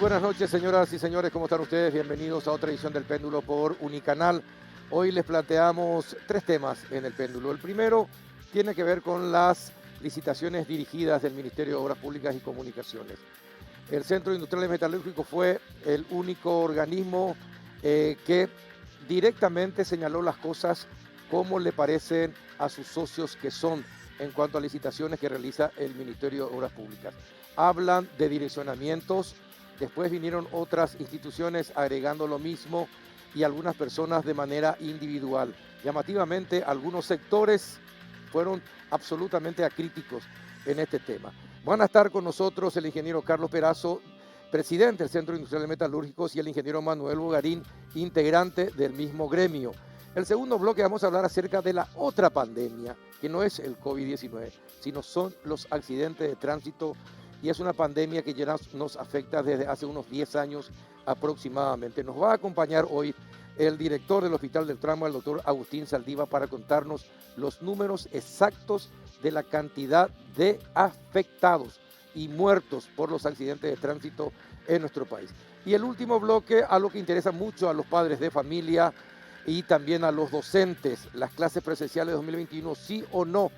buenas noches, señoras y señores, ¿cómo están ustedes? Bienvenidos a otra edición del Péndulo por Unicanal. Hoy les planteamos tres temas en el Péndulo. El primero tiene que ver con las licitaciones dirigidas del Ministerio de Obras Públicas y Comunicaciones. El Centro Industrial y Metalúrgico fue el único organismo que directamente señaló las cosas como le parecen a sus socios que son en cuanto a licitaciones que realiza el Ministerio de Obras Públicas. Hablan de direccionamientos. Después vinieron otras instituciones agregando lo mismo y algunas personas de manera individual. Llamativamente, algunos sectores fueron absolutamente acríticos en este tema. Van a estar con nosotros el ingeniero Carlos Perazo, presidente del Centro Industrial de Metalúrgicos, y el ingeniero Manuel Bogarín, integrante del mismo gremio. El segundo bloque vamos a hablar acerca de la otra pandemia, que no es el COVID-19, sino son los accidentes de tránsito. Y es una pandemia que ya nos afecta desde hace unos 10 años aproximadamente. Nos va a acompañar hoy el director del Hospital del Trauma, el doctor Agustín Saldiva, para contarnos los números exactos de la cantidad de afectados y muertos por los accidentes de tránsito en nuestro país. Y el último bloque, algo que interesa mucho a los padres de familia y también a los docentes, las clases presenciales de 2021, sí o no,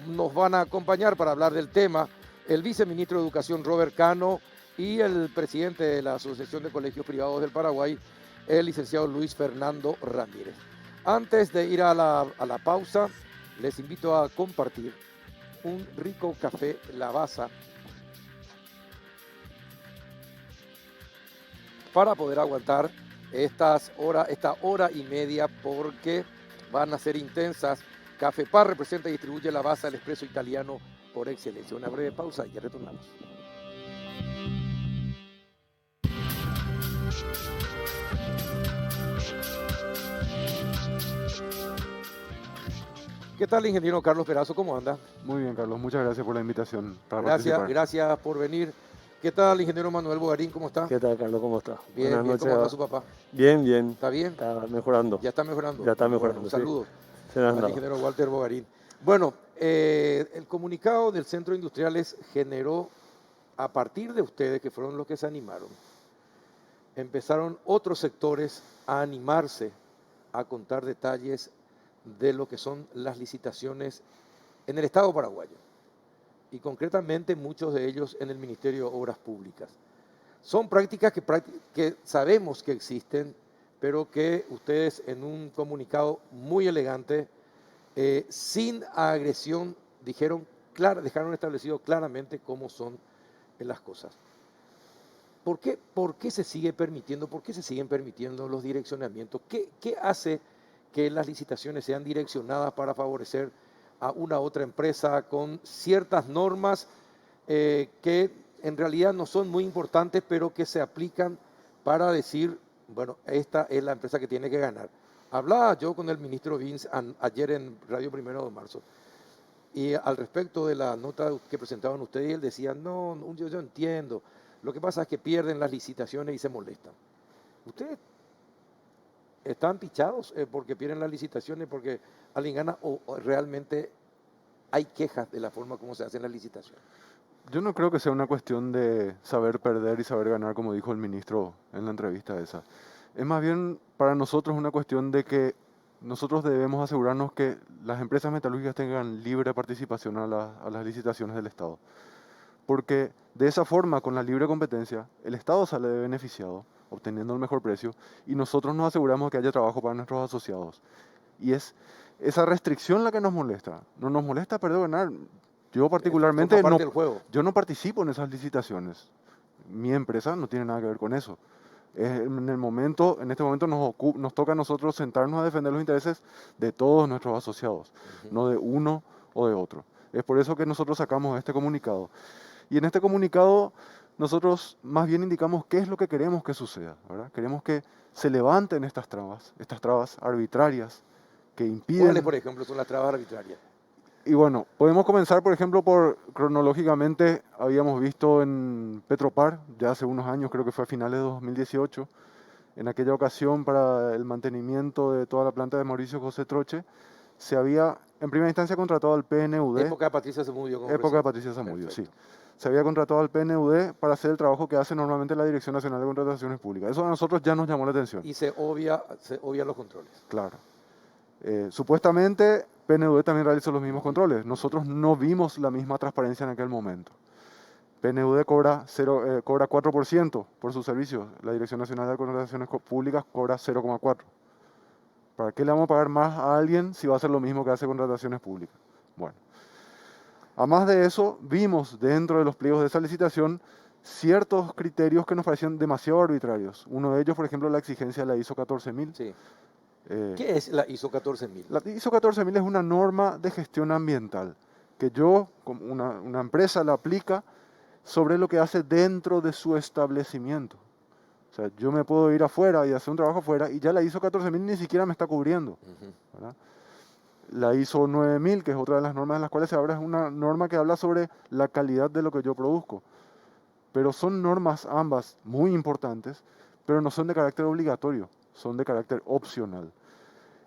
nos van a acompañar para hablar del tema el viceministro de Educación, Robert Cano, y el presidente de la Asociación de Colegios Privados del Paraguay, el licenciado Luis Fernando Ramírez. Antes de ir a la pausa, les invito a compartir un rico café Lavazza para poder aguantar esta hora y media, porque van a ser intensas. Café Par representa y distribuye Lavazza, el expreso italiano por excelencia. Una breve pausa y ya retornamos. ¿Qué tal, ingeniero Carlos Perazo? ¿Cómo anda? Muy bien, Carlos. Muchas gracias por la invitación para participar. Gracias por venir. ¿Qué tal, ingeniero Manuel Bogarín? ¿Cómo está? ¿Qué tal, Carlos? ¿Cómo está? Bien, Buenas bien. noches. ¿Cómo anda su papá? Bien, bien. ¿Está bien? Está mejorando. ¿Ya está mejorando? Ya está mejorando, Bueno, sí. saludos Se me han al dado. ingeniero Walter Bogarín. Bueno, el comunicado del Centro de Industriales generó, a partir de ustedes, que fueron los que se animaron, empezaron otros sectores a animarse a contar detalles de lo que son las licitaciones en el Estado paraguayo, y concretamente muchos de ellos en el Ministerio de Obras Públicas. Son prácticas que sabemos que existen, pero que ustedes en un comunicado muy elegante, sin agresión, dejaron establecido claramente cómo son las cosas. ¿Por qué se sigue permitiendo? ¿Por qué se siguen permitiendo los direccionamientos? ¿Qué hace que las licitaciones sean direccionadas para favorecer a una otra empresa con ciertas normas que en realidad no son muy importantes, pero que se aplican para decir, bueno, esta es la empresa que tiene que ganar? Hablaba yo con el ministro Vince ayer en Radio 1 de Marzo, y al respecto de la nota que presentaban ustedes, y él decía, no, yo entiendo, lo que pasa es que pierden las licitaciones y se molestan. ¿Ustedes están pichados porque pierden las licitaciones, porque alguien gana, o realmente hay quejas de la forma como se hacen las licitaciones? Yo no creo que sea una cuestión de saber perder y saber ganar, como dijo el ministro en la entrevista esa. Es más bien para nosotros una cuestión de que nosotros debemos asegurarnos que las empresas metalúrgicas tengan libre participación a las licitaciones del Estado. Porque de esa forma, con la libre competencia, el Estado sale beneficiado, obteniendo el mejor precio, y nosotros nos aseguramos que haya trabajo para nuestros asociados. Y es esa restricción la que nos molesta. No nos molesta perder o ganar. Yo particularmente Forma parte del juego. yo no participo en esas licitaciones. Mi empresa no tiene nada que ver con eso. En este momento nos toca a nosotros sentarnos a defender los intereses de todos nuestros asociados, no de uno o de otro. Es por eso que nosotros sacamos este comunicado. Y en este comunicado nosotros más bien indicamos qué es lo que queremos que suceda, ¿verdad? Queremos que se levanten estas trabas arbitrarias que impiden... ¿Cuáles, por ejemplo, son las trabas arbitrarias? Y bueno, podemos comenzar, por ejemplo, cronológicamente, habíamos visto en Petropar, ya hace unos años, creo que fue a finales de 2018, en aquella ocasión para el mantenimiento de toda la planta de Mauricio José Troche, se había en primera instancia contratado al PNUD. Época de Patricia Zamudio. Época de Patricia Zamudio, sí. se había contratado al PNUD para hacer el trabajo que hace normalmente la Dirección Nacional de Contrataciones Públicas. Eso a nosotros ya nos llamó la atención. Y se obvia los controles. Claro. Supuestamente PNUD también realizó los mismos controles. Nosotros no vimos la misma transparencia en aquel momento. PNUD cobra 4% por sus servicios. La Dirección Nacional de Contrataciones Públicas cobra 0,4%. ¿Para qué le vamos a pagar más a alguien si va a hacer lo mismo que hace contrataciones públicas? Bueno, además de eso, vimos dentro de los pliegos de esa licitación ciertos criterios que nos parecían demasiado arbitrarios. Uno de ellos, por ejemplo, la exigencia de la ISO 14000. Sí. ¿Qué es la ISO 14000? La ISO 14000 es una norma de gestión ambiental que yo, como una empresa, la aplica sobre lo que hace dentro de su establecimiento. O sea, yo me puedo ir afuera y hacer un trabajo afuera y ya la ISO 14000 ni siquiera me está cubriendo. ¿Verdad? La ISO 9000, que es otra de las normas de las cuales se habla, es una norma que habla sobre la calidad de lo que yo produzco. Pero son normas ambas muy importantes, pero no son de carácter obligatorio, son de carácter opcional.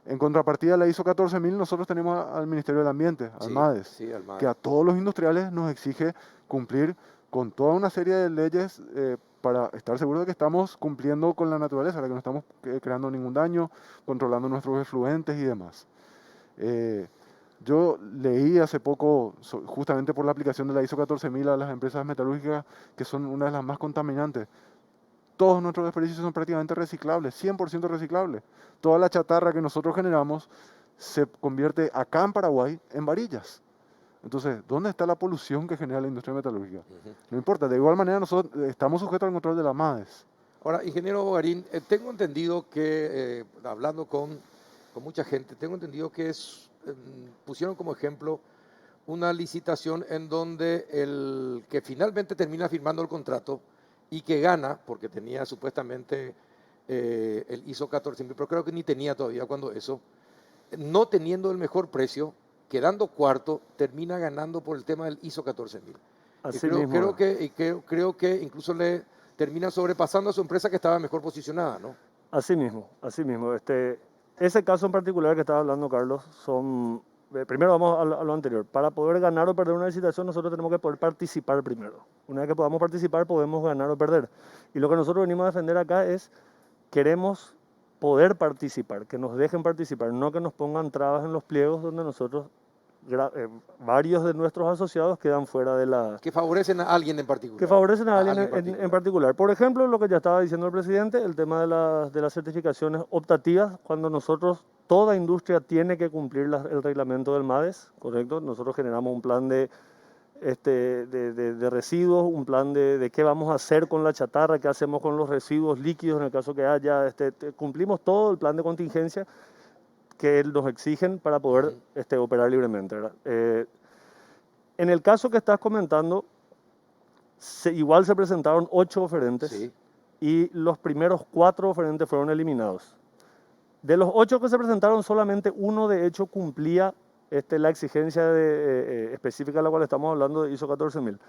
En contrapartida, la ISO 14000, nosotros tenemos al Ministerio del Ambiente, al MADES, Sí, al MADES, que a todos los industriales nos exige cumplir con toda una serie de leyes para estar seguros de que estamos cumpliendo con la naturaleza, de que no estamos creando ningún daño, controlando nuestros efluentes y demás. Yo leí hace poco, justamente por la aplicación de la ISO 14000 a las empresas metalúrgicas, que son una de las más contaminantes. Todos nuestros desperdicios son prácticamente reciclables, 100% reciclables. Toda la chatarra que nosotros generamos se convierte acá en Paraguay en varillas. Entonces, ¿dónde está la polución que genera la industria metalúrgica? No importa, de igual manera nosotros estamos sujetos al control de la MADES. Ahora, ingeniero Bogarín, tengo entendido que, hablando con mucha gente, tengo entendido que pusieron como ejemplo una licitación en donde el que finalmente termina firmando el contrato y que gana, porque tenía supuestamente el ISO 14000, pero creo que ni tenía todavía cuando eso, no teniendo el mejor precio, quedando cuarto, termina ganando por el tema del ISO 14000. Así Creo mismo. creo que incluso le termina sobrepasando a su empresa que estaba mejor posicionada, ¿no? Así mismo, así mismo. Ese caso en particular que estaba hablando Carlos, primero vamos a lo anterior. Para poder ganar o perder una licitación, nosotros tenemos que poder participar primero. Una vez que podamos participar, podemos ganar o perder. Y lo que nosotros venimos a defender acá es, queremos poder participar, que nos dejen participar, no que nos pongan trabas en los pliegos donde nosotros, varios de nuestros asociados quedan fuera de la... Que favorecen a alguien en particular. Que favorecen a alguien alguien en particular. Por ejemplo, lo que ya estaba diciendo el presidente, el tema de las certificaciones optativas, cuando nosotros, toda industria tiene que cumplir el reglamento del MADES, ¿correcto? Nosotros generamos un plan de residuos, un plan de qué vamos a hacer con la chatarra, qué hacemos con los residuos líquidos en el caso que haya. Cumplimos todo el plan de contingencia que nos exigen para poder operar libremente, ¿verdad? En el caso que estás comentando, igual se presentaron 8 oferentes, Sí. y los primeros 4 oferentes fueron eliminados. De los 8 que se presentaron, solamente uno de hecho cumplía la exigencia específica de la cual estamos hablando, de ISO 14000.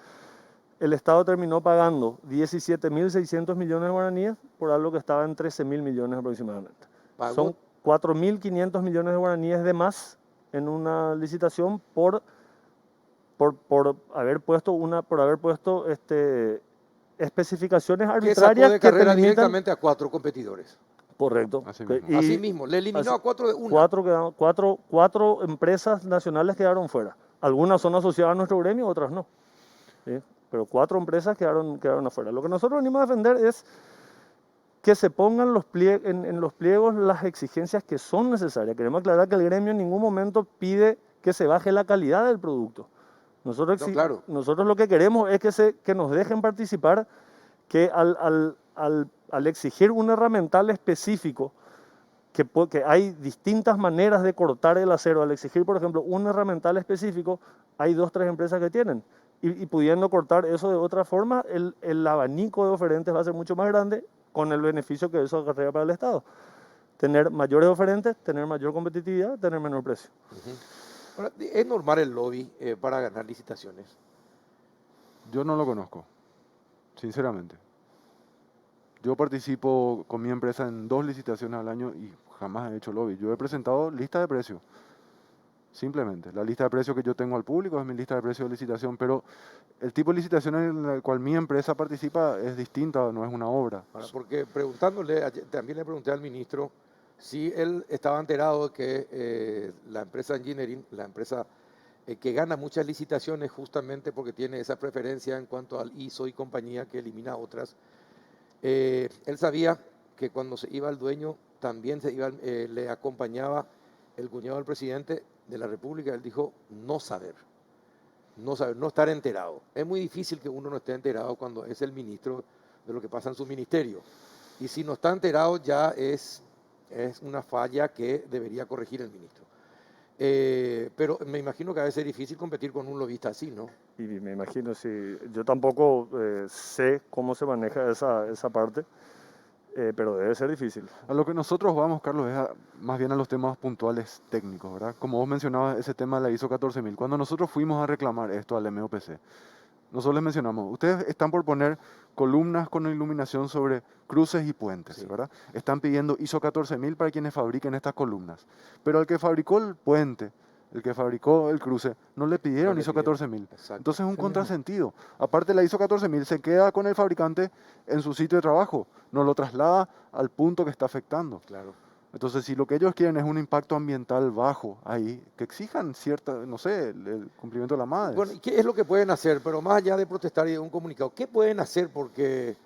El Estado terminó pagando 17.600 millones de guaraníes por algo que estaba en 13.000 millones aproximadamente. Pagó. Son 4.500 millones de guaraníes de más en una licitación por haber puesto especificaciones Que sacó arbitrarias de que te carrera limitan. directamente a 4 competidores. Correcto. Así mismo. Y Así mismo, le eliminó a 4 de una. cuatro empresas nacionales quedaron fuera. Algunas son asociadas a nuestro gremio, otras no. ¿Sí? Pero 4 empresas quedaron afuera. Lo que nosotros venimos a defender es que se pongan en los pliegos las exigencias que son necesarias. Queremos aclarar que el gremio en ningún momento pide que se baje la calidad del producto. Nosotros lo que queremos es que nos dejen participar, que al exigir un herramental específico, que hay distintas maneras de cortar el acero. Al exigir, por ejemplo, un herramental específico, hay 2 o 3 empresas que tienen. Y pudiendo cortar eso de otra forma, el abanico de oferentes va a ser mucho más grande, con el beneficio que eso acarrea para el Estado. Tener mayores oferentes, tener mayor competitividad, tener menor precio. Ahora, ¿es normal el lobby para ganar licitaciones? Yo no lo conozco, sinceramente. Yo participo con mi empresa en 2 licitaciones al año y jamás he hecho lobby. Yo he presentado lista de precios. simplemente. La lista de precios que yo tengo al público es mi lista de precios de licitación, pero el tipo de licitación en el cual mi empresa participa es distinta, no es una obra. Ahora, porque preguntándole, también le pregunté al ministro si él estaba enterado de que la empresa Engineering, la empresa que gana muchas licitaciones justamente porque tiene esa preferencia en cuanto al ISO y compañía que elimina otras, él sabía que cuando se iba el dueño también le acompañaba el cuñado del presidente de la República. Él dijo no saber, no estar enterado. Es muy difícil que uno no esté enterado cuando es el ministro de lo que pasa en su ministerio. Y si no está enterado ya es una falla que debería corregir el ministro. Pero me imagino que a veces es difícil competir con un lobista así, ¿no? Y me imagino, sí, yo tampoco sé cómo se maneja esa parte, pero debe ser difícil. A lo que nosotros vamos, Carlos, es más bien a los temas puntuales técnicos, ¿verdad? Como vos mencionabas, ese tema de la ISO 14000. Cuando nosotros fuimos a reclamar esto al MOPC, nosotros les mencionamos, ustedes están por poner columnas con iluminación sobre cruces y puentes, Sí. ¿verdad? Están pidiendo ISO 14000 para quienes fabriquen estas columnas. Pero al que fabricó el puente, el que fabricó el cruce, no le pidieron No le ISO pidieron. 14000. Exacto. Entonces es un Sí mismo. contrasentido. Aparte, la ISO 14000 se queda con el fabricante en su sitio de trabajo, no lo traslada al punto que está afectando. Claro. Entonces, si lo que ellos quieren es un impacto ambiental bajo ahí, que exijan cierta, no sé, el cumplimiento de la MADES. Bueno, ¿y qué es lo que pueden hacer? Pero más allá de protestar y de un comunicado, ¿qué pueden hacer? Porque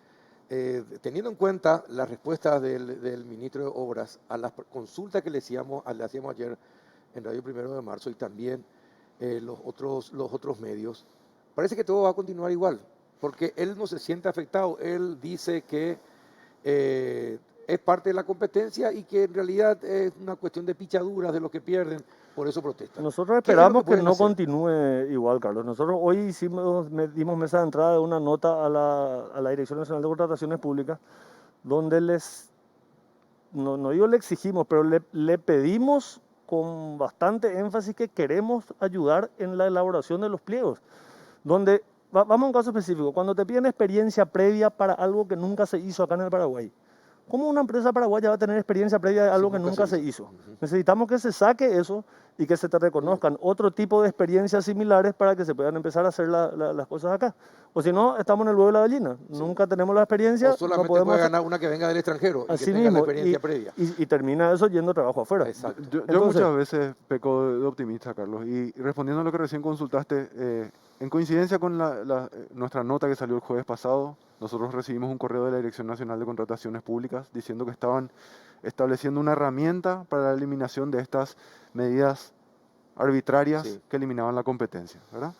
teniendo en cuenta las respuestas del ministro de Obras a las consultas que le hacíamos ayer en Radio 1 de Marzo y también los otros medios, parece que todo va a continuar igual, porque él no se siente afectado. Él dice que es parte de la competencia y que en realidad es una cuestión de pichaduras de los que pierden, por eso protestan. Nosotros ¿Qué es lo esperamos que pueden no hacer? continúe igual, Carlos. Nosotros hoy dimos mesa de entrada de una nota a la Dirección Nacional de Contrataciones Públicas, donde no digo le exigimos, pero le pedimos con bastante énfasis que queremos ayudar en la elaboración de los pliegos. Donde, vamos a un caso específico, cuando te piden experiencia previa para algo que nunca se hizo acá en el Paraguay. ¿Cómo una empresa paraguaya va a tener experiencia previa de algo que nunca se hizo? Ujú. Necesitamos que se saque eso y que se te reconozcan otro tipo de experiencias similares para que se puedan empezar a hacer las cosas acá. O si no, estamos en el huevo de la gallina. Sí. Nunca tenemos la experiencia, O no solamente podemos puede hacer ganar una que venga del extranjero y que así tenga la mismo. experiencia previa. Y termina eso yendo a trabajo afuera. Exacto. Yo Entonces, muchas veces peco de optimista, Carlos, y respondiendo a lo que recién consultaste, en coincidencia con nuestra nota que salió el jueves pasado, nosotros recibimos un correo de la Dirección Nacional de Contrataciones Públicas diciendo que estaban estableciendo una herramienta para la eliminación de estas medidas arbitrarias Sí. que eliminaban la competencia, ¿verdad?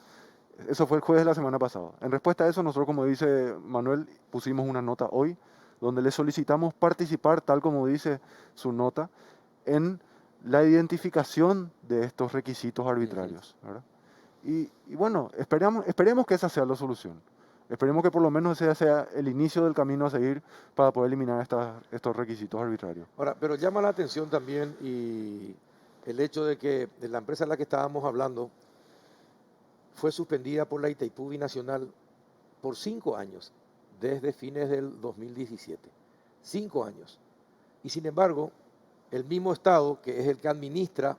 Eso fue el jueves de la semana pasada. En respuesta a eso, nosotros, como dice Manuel, pusimos una nota hoy donde le solicitamos participar, tal como dice su nota, en la identificación de estos requisitos arbitrarios, ¿verdad? Y bueno, esperemos que esa sea la solución. Esperemos que por lo menos ese sea el inicio del camino a seguir para poder eliminar estos requisitos arbitrarios. Ahora, pero llama la atención también y el hecho de que de la empresa en la que estábamos hablando fue suspendida por la Itaipú Binacional por 5 años, desde fines del 2017. 5 años. Y sin embargo, el mismo Estado, que es el que administra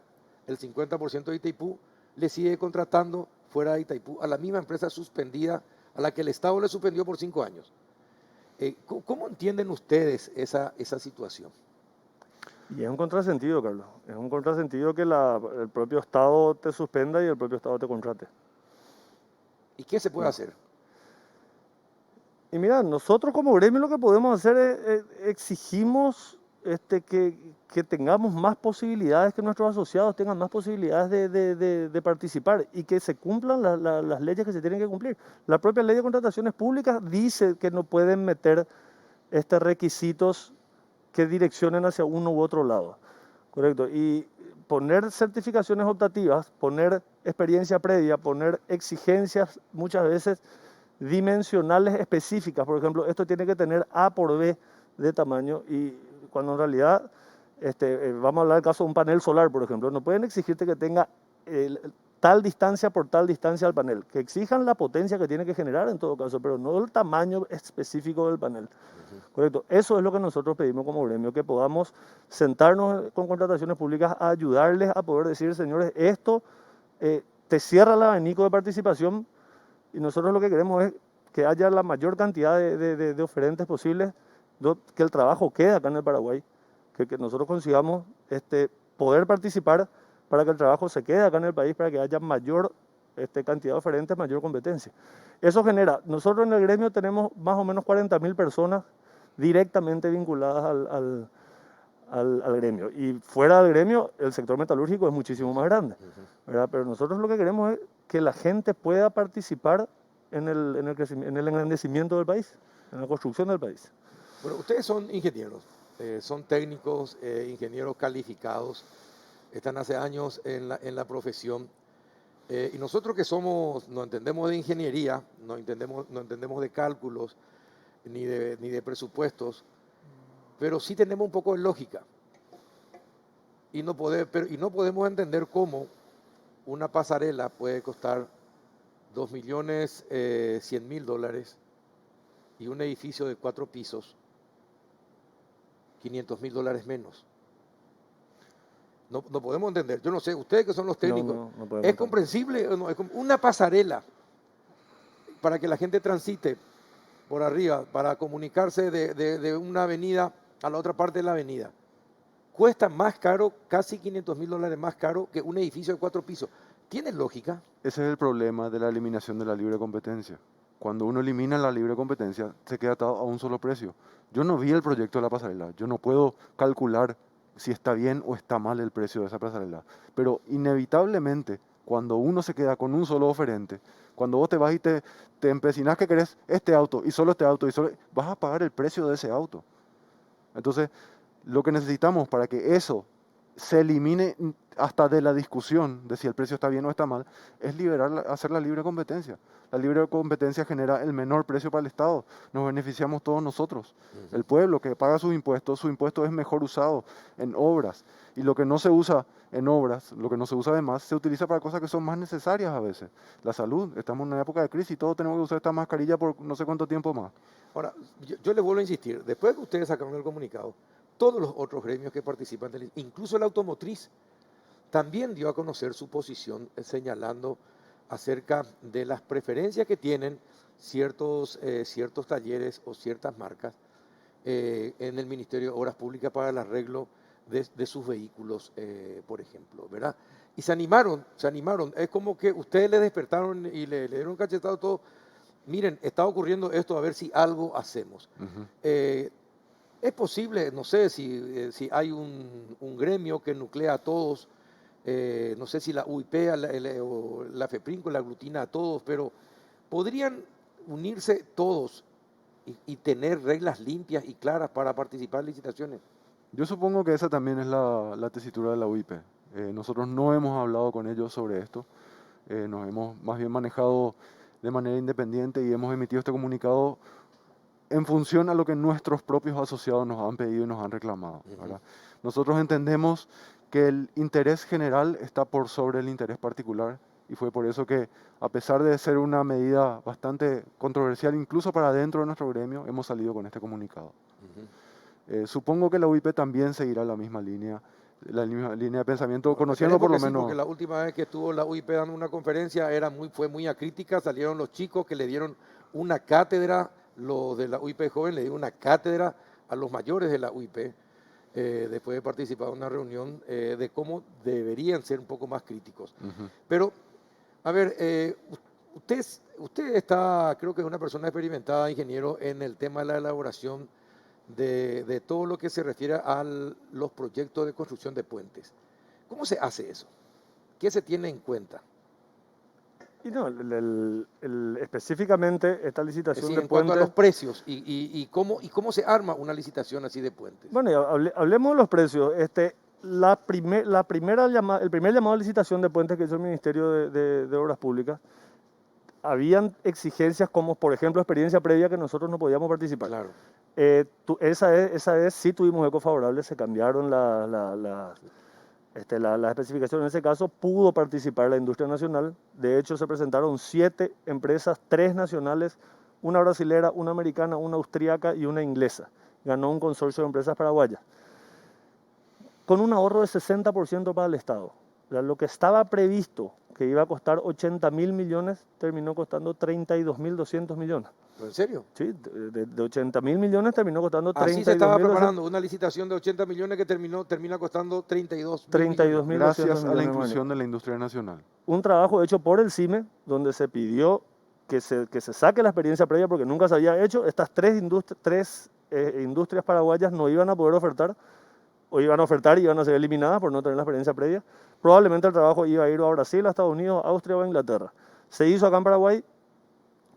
el 50% de Itaipú, le sigue contratando fuera de Itaipú a la misma empresa suspendida, a la que el Estado le suspendió por 5 años. ¿Cómo entienden ustedes esa situación? y es un contrasentido, Carlos. Es un contrasentido que el propio Estado te suspenda y el propio Estado te contrate. ¿Y qué se puede No. hacer? Y mira, nosotros como gremio lo que podemos hacer es exigimos que tengamos más posibilidades, que nuestros asociados tengan más posibilidades de participar y que se cumplan las leyes que se tienen que cumplir. La propia ley de contrataciones públicas dice que no pueden meter requisitos que direccionen hacia uno u otro lado. Correcto. Y poner certificaciones optativas, poner experiencia previa, poner exigencias muchas veces dimensionales específicas. Por ejemplo, esto tiene que tener A por B de tamaño y cuando en realidad, vamos a hablar del caso de un panel solar, por ejemplo, no pueden exigirte que tenga tal distancia por tal distancia al panel, que exijan la potencia que tiene que generar en todo caso, pero no el tamaño específico del panel. Correcto. Eso es lo que nosotros pedimos como gremio, que podamos sentarnos con contrataciones públicas a ayudarles a poder decir, señores, esto te cierra el abanico de participación y nosotros lo que queremos es que haya la mayor cantidad de oferentes posibles, que el trabajo quede acá en el Paraguay, que nosotros consigamos poder participar para que el trabajo se quede acá en el país, para que haya mayor cantidad de oferentes, mayor competencia. Eso genera, nosotros en el gremio tenemos más o menos 40.000 personas directamente vinculadas al gremio. Y fuera del gremio, el sector metalúrgico es muchísimo más grande, ¿verdad? Pero nosotros lo que queremos es que la gente pueda participar en el engrandecimiento del país, en la construcción del país. Bueno, ustedes son ingenieros, son técnicos, ingenieros calificados, están hace años en la profesión. Y nosotros que no entendemos de ingeniería, no entendemos de cálculos, ni de presupuestos, pero sí tenemos un poco de lógica. Y no podemos entender cómo una pasarela puede costar $2.100.000 y un edificio de 4 pisos, $500.000 menos. No podemos entender. Yo no sé, ustedes que son los técnicos, No podemos ¿es entender. comprensible o no? Una pasarela para que la gente transite por arriba, para comunicarse de una avenida a la otra parte de la avenida, cuesta más caro, casi $500.000 más caro que un edificio de 4 pisos. ¿Tiene lógica? Ese es el problema de la eliminación de la libre competencia. Cuando uno elimina la libre competencia, se queda atado a un solo precio. Yo no vi el proyecto de la pasarela, yo no puedo calcular si está bien o está mal el precio de esa pasarela. Pero inevitablemente, cuando uno se queda con un solo oferente, cuando vos te vas y te empecinás que querés este auto y solo este auto, vas a pagar el precio de ese auto. Entonces, lo que necesitamos para que eso se elimine hasta de la discusión de si el precio está bien o está mal, es hacer la libre competencia. La libre competencia genera el menor precio para el Estado. Nos beneficiamos todos nosotros. El pueblo que paga su impuesto es mejor usado en obras. Y lo que no se usa en obras, lo que no se usa además, se utiliza para cosas que son más necesarias a veces. La salud, estamos en una época de crisis y todos tenemos que usar esta mascarilla por no sé cuánto tiempo más. Ahora, yo les vuelvo a insistir, después que ustedes sacaron el comunicado, todos los otros gremios que participan, incluso la automotriz, también dio a conocer su posición señalando acerca de las preferencias que tienen ciertos talleres o ciertas marcas en el Ministerio de Obras Públicas para el arreglo de sus vehículos, por ejemplo, ¿verdad? Y se animaron. Es como que ustedes le despertaron y le dieron un cachetado todo. Miren, está ocurriendo esto, a ver si algo hacemos. Es posible, no sé si hay un gremio que nuclea a todos, no sé si la UIP o la FEPRINCO la aglutina a todos, pero podrían unirse todos y tener reglas limpias y claras para participar en licitaciones. Yo supongo que esa también es la tesitura de la UIP. Nosotros no hemos hablado con ellos sobre esto, nos hemos más bien manejado de manera independiente y hemos emitido este comunicado en función a lo que nuestros propios asociados nos han pedido y nos han reclamado, ¿verdad? Nosotros entendemos que el interés general está por sobre el interés particular y fue por eso que, a pesar de ser una medida bastante controversial, incluso para dentro de nuestro gremio, hemos salido con este comunicado. Supongo que la UIP también seguirá la misma línea de pensamiento, conociendo por lo menos... Porque la última vez que estuvo la UIP dando una conferencia fue muy acrítica, salieron los chicos que le dieron una cátedra, los de la UIP joven le dieron una cátedra a los mayores de la UIP, después de participar en una reunión de cómo deberían ser un poco más críticos. Pero, a ver, usted está, creo que es una persona experimentada, ingeniero, en el tema de la elaboración de todo lo que se refiere a los proyectos de construcción de puentes. ¿Cómo se hace eso? ¿Qué se tiene en cuenta? Y no, específicamente esta licitación Sí, de en cuanto puentes... a los precios y cómo se arma una licitación así de puentes. Bueno, hablemos de los precios. El primer llamado a licitación de puentes que hizo el Ministerio de Obras Públicas, habían exigencias como, por ejemplo, experiencia previa que nosotros no podíamos participar. Claro. Esa vez sí tuvimos eco favorable, se cambiaron La especificación en ese caso pudo participar la industria nacional. De hecho, se presentaron 7 empresas, 3 nacionales, una brasilera, una americana, una austríaca y una inglesa. Ganó un consorcio de empresas paraguayas, con un ahorro de 60% para el Estado. O sea, lo que estaba previsto que iba a costar 80.000 millones, terminó costando 32.200 millones. ¿En serio? Sí, de 80.000 millones terminó costando 32.000. Así se estaba preparando una licitación de 80 millones que termina costando 32.000 millones. Gracias a la inclusión de la industria nacional. Un trabajo hecho por el CIME, donde se pidió que se saque la experiencia previa porque nunca se había hecho. Estas tres industrias paraguayas no iban a poder ofertar, o iban a ofertar y iban a ser eliminadas por no tener la experiencia previa. Probablemente el trabajo iba a ir a Brasil, a Estados Unidos, Austria o a Inglaterra. Se hizo acá en Paraguay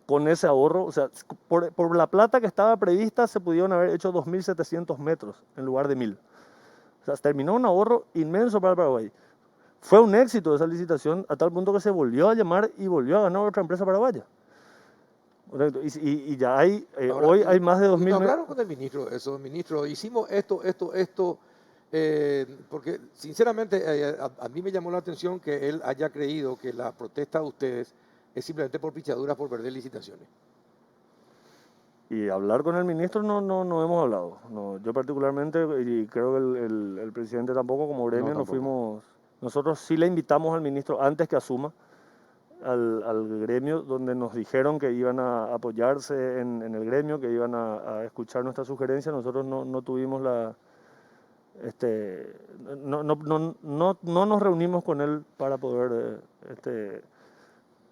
con ese ahorro. O sea, por la plata que estaba prevista se pudieron haber hecho 2.700 metros en lugar de 1.000. O sea, terminó un ahorro inmenso para el Paraguay. Fue un éxito esa licitación a tal punto que se volvió a llamar y volvió a ganar otra empresa paraguaya. Y ya hay, Ahora, hoy hay más de 2.000 metros. Hablaron con el ministro, eso, ministro, hicimos esto, porque sinceramente a mí me llamó la atención que él haya creído que la protesta de ustedes es simplemente por pichaduras, por perder licitaciones. Y hablar con el ministro no hemos hablado. No, yo particularmente, y creo que el presidente tampoco, como gremio, no fuimos. Nosotros sí le invitamos al ministro antes que asuma al gremio, donde nos dijeron que iban a apoyarse en el gremio, que iban a escuchar nuestras sugerencias. Nosotros no tuvimos no nos reunimos con él para poder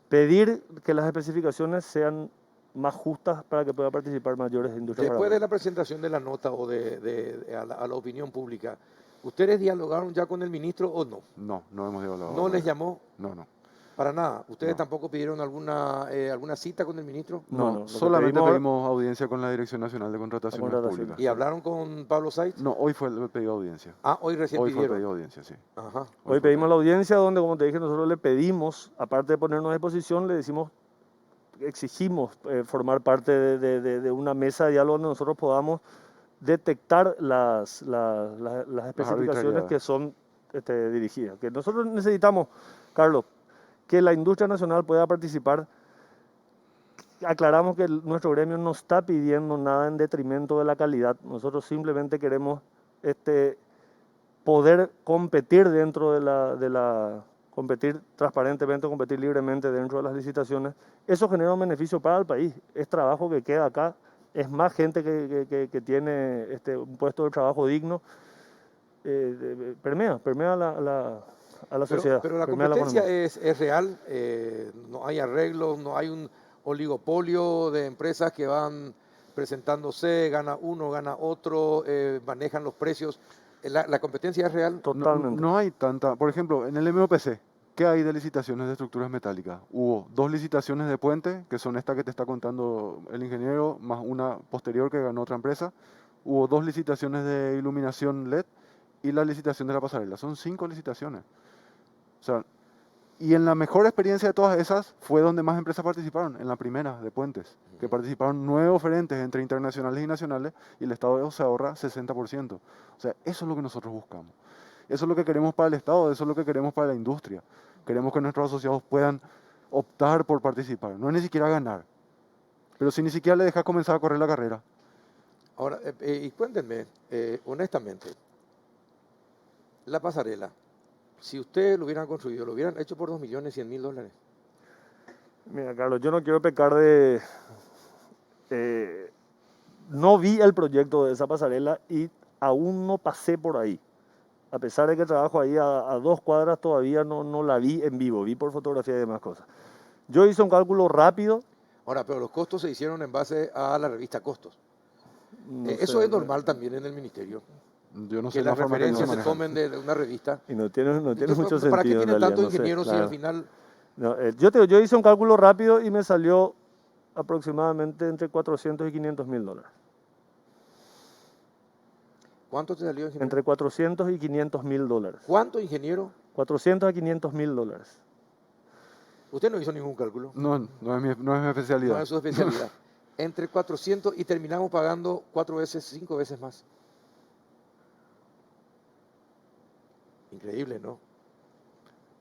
pedir que las especificaciones sean más justas para que pueda participar mayores industrias. Después de la presentación de la nota o a la opinión pública, ¿ustedes dialogaron ya con el ministro o no? No hemos dialogado. ¿No les llamó? No. Para nada. ¿Ustedes tampoco pidieron alguna cita con el ministro? No, solamente pedimos audiencia con la Dirección Nacional de Contrataciones Públicas. ¿Y hablaron con Pablo Saiz? No, hoy fue el pedido de audiencia. Ah, hoy recién pidieron. Hoy fue el pedido de audiencia, sí. Ajá. Hoy pedimos la audiencia donde, como te dije, nosotros le pedimos, aparte de ponernos a disposición, exigimos formar parte de una mesa de diálogo donde nosotros podamos detectar las especificaciones que son dirigidas. Que nosotros necesitamos, Carlos, que la industria nacional pueda participar. Aclaramos que nuestro gremio no está pidiendo nada en detrimento de la calidad. Nosotros simplemente queremos poder competir dentro competir transparentemente, competir libremente dentro de las licitaciones. Eso genera un beneficio para el país. Es trabajo que queda acá, es más gente que tiene un puesto de trabajo digno. Permea a la sociedad. Pero la competencia es real, no hay arreglos, no hay un oligopolio de empresas que van presentándose, gana uno, gana otro, manejan los precios. ¿La competencia es real? Totalmente. No hay tanta. Por ejemplo, en el MOPC, ¿qué hay de licitaciones de estructuras metálicas? Hubo 2 licitaciones de puente, que son esta que te está contando el ingeniero, más una posterior que ganó otra empresa. Hubo 2 licitaciones de iluminación LED y la licitación de la pasarela. Son 5 licitaciones. O sea, y en la mejor experiencia de todas esas fue donde más empresas participaron, en la primera de puentes, que participaron 9 oferentes entre internacionales y nacionales y el Estado se ahorra 60%. O sea, eso es lo que nosotros buscamos. Eso es lo que queremos para el Estado, eso es lo que queremos para la industria. Queremos que nuestros asociados puedan optar por participar, no es ni siquiera ganar, pero si ni siquiera le dejas comenzar a correr la carrera. Ahora, y cuéntenme, honestamente, la pasarela, si ustedes lo hubieran construido, lo hubieran hecho por $2.100.000. Mira, Carlos, yo no quiero pecar no vi el proyecto de esa pasarela y aún no pasé por ahí. A pesar de que trabajo ahí a 2 cuadras, todavía no la vi en vivo, vi por fotografía y demás cosas. Yo hice un cálculo rápido. Ahora, pero los costos se hicieron en base a la revista Costos. Eso es normal también en el ministerio. Yo no sé que las referencias se tomen de una revista. Y no tiene mucho sentido. ¿Para qué tienen tantos no sé, ingenieros claro. si al final...? No, yo hice un cálculo rápido y me salió aproximadamente entre $400 y $500.000. ¿Cuánto te salió, ingeniero? Entre $400 y $500.000. ¿Cuánto, ingeniero? $400 a $500.000. Usted no hizo ningún cálculo. No es mi especialidad. No es su especialidad. Entre 400 y terminamos pagando 4 veces, 5 veces más. Increíble, ¿no?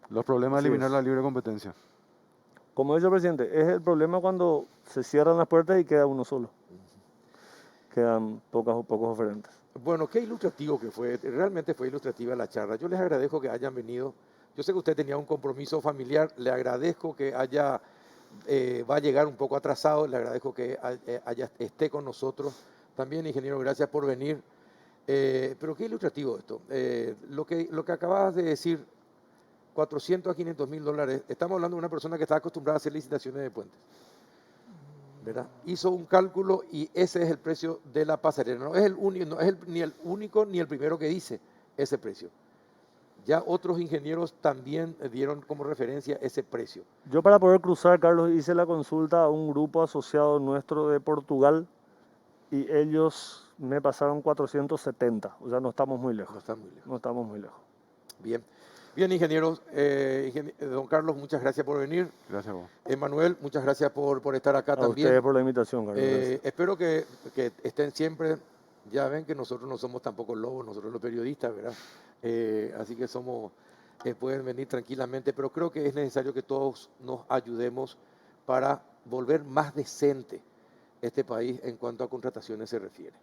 Los problemas Así de eliminar es. la libre competencia. Como dice el presidente, es el problema cuando se cierran las puertas y queda uno solo. Quedan pocos oferentes. Bueno, qué ilustrativo que fue, realmente fue ilustrativa la charla. Yo les agradezco que hayan venido. Yo sé que usted tenía un compromiso familiar, le agradezco que va a llegar un poco atrasado, le agradezco que esté con nosotros. También, ingeniero, gracias por venir. Pero qué ilustrativo esto. Lo que acabas de decir, 400 a 500 mil dólares, estamos hablando de una persona que está acostumbrada a hacer licitaciones de puentes, ¿verdad? Hizo un cálculo y ese es el precio de la pasarela. No es ni el único ni el primero que dice ese precio. Ya otros ingenieros también dieron como referencia ese precio. Yo para poder cruzar, Carlos, hice la consulta a un grupo asociado nuestro de Portugal y ellos me pasaron 470. O sea, no estamos muy lejos. No está muy lejos. No estamos muy lejos. Bien. Bien, ingenieros. Don Carlos, muchas gracias por venir. Gracias a vos. Emanuel, muchas gracias por estar acá A también. ustedes por la invitación, Carlos. Gracias. Espero que estén siempre. Ya ven que nosotros no somos tampoco lobos, nosotros los periodistas, ¿verdad? Así que pueden venir tranquilamente, pero creo que es necesario que todos nos ayudemos para volver más decente este país en cuanto a contrataciones se refiere.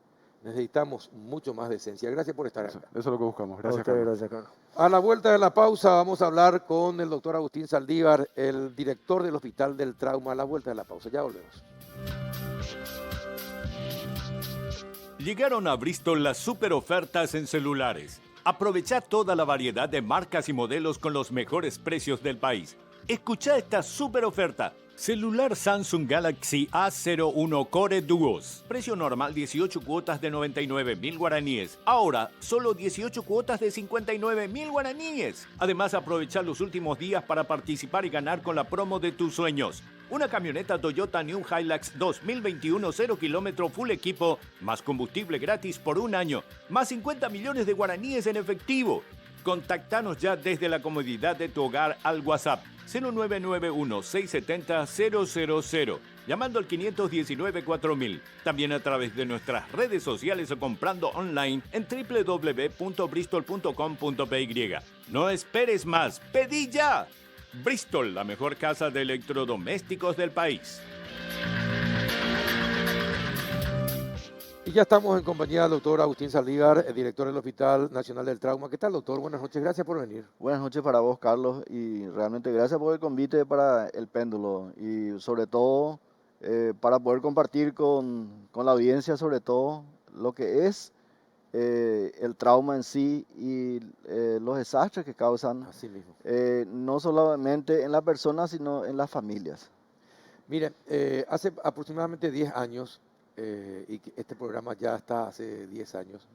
Necesitamos mucho más decencia. Gracias por estar acá. Eso es lo que buscamos. A Gracias, ustedes, Carlos. gracias, Carlos. A la vuelta de la pausa vamos a hablar con el doctor Agustín Saldívar, el director del Hospital del Trauma. A la vuelta de la pausa, ya volvemos. Llegaron a Bristol las super ofertas en celulares. Aprovecha toda la variedad de marcas y modelos con los mejores precios del país. Escucha esta super oferta. Celular Samsung Galaxy A01 Core Duos. Precio normal 18 cuotas de 99.000 guaraníes. Ahora solo 18 cuotas de 59.000 guaraníes. Además aprovecha los últimos días para participar y ganar con la promo de tus sueños. Una camioneta Toyota New Hilux 2021 0 kilómetro full equipo, más combustible gratis por un año, más 50 millones de guaraníes en efectivo. Contactanos ya desde la comodidad de tu hogar al WhatsApp 0991-670-000, llamando al 519-4000. También a través de nuestras redes sociales o comprando online en www.bristol.com.py. No esperes más, pedí ya. Bristol, la mejor casa de electrodomésticos del país. Y ya estamos en compañía del doctor Agustín Saldívar, el director del Hospital Nacional del Trauma. ¿Qué tal, doctor? Buenas noches, gracias por venir. Buenas noches para vos, Carlos, y realmente gracias por el convite para el péndulo y sobre todo para poder compartir con la audiencia sobre todo lo que es el trauma en sí y los desastres que causan, Así mismo. no solamente en la persona, sino en las familias. Miren, hace aproximadamente 10 años, y que este programa ya está hace 10 años,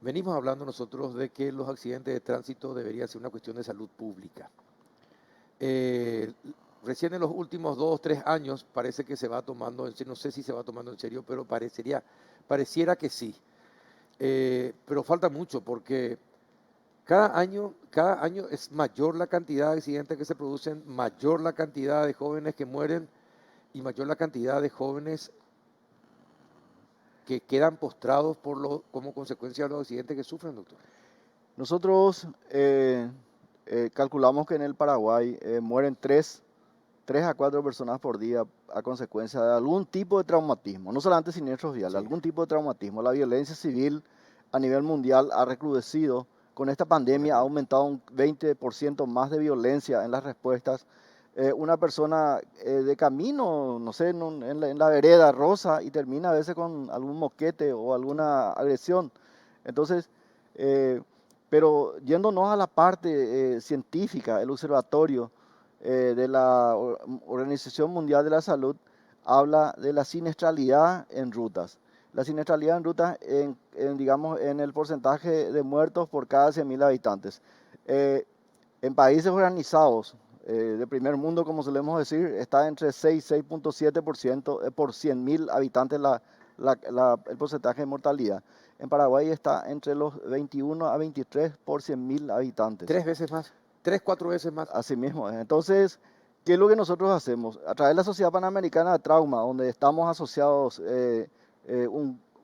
venimos hablando nosotros de que los accidentes de tránsito deberían ser una cuestión de salud pública. Recién en los últimos 2 o 3 años parece que se va tomando en serio, no sé si se va tomando en serio, pero pareciera que sí. Pero falta mucho porque cada año es mayor la cantidad de accidentes que se producen, mayor la cantidad de jóvenes que mueren y mayor la cantidad de jóvenes que quedan postrados como consecuencia de los accidentes que sufren, doctor. Nosotros calculamos que en el Paraguay mueren 3 a 4 personas por día a consecuencia de algún tipo de traumatismo, no solamente siniestros viales, Sí. algún tipo de traumatismo. La violencia civil a nivel mundial ha recrudecido. Con esta pandemia ha aumentado un 20% más de violencia en las respuestas. Una persona de camino, no sé, en la vereda rosa y termina a veces con algún moquete o alguna agresión. Entonces, pero yéndonos a la parte científica, el observatorio de la Organización Mundial de la Salud habla de la siniestralidad en rutas. La siniestralidad en rutas, digamos, en el porcentaje de muertos por cada 100.000 habitantes. En países organizados de primer mundo, como solemos decir, está entre 6 y 6.7% por 100.000 habitantes el porcentaje de mortalidad. En Paraguay está entre los 21 a 23 por 100.000 habitantes. 3 veces más, 3, 4 veces más. Así mismo. Entonces, ¿qué es lo que nosotros hacemos? A través de la Sociedad Panamericana de Trauma, donde estamos asociados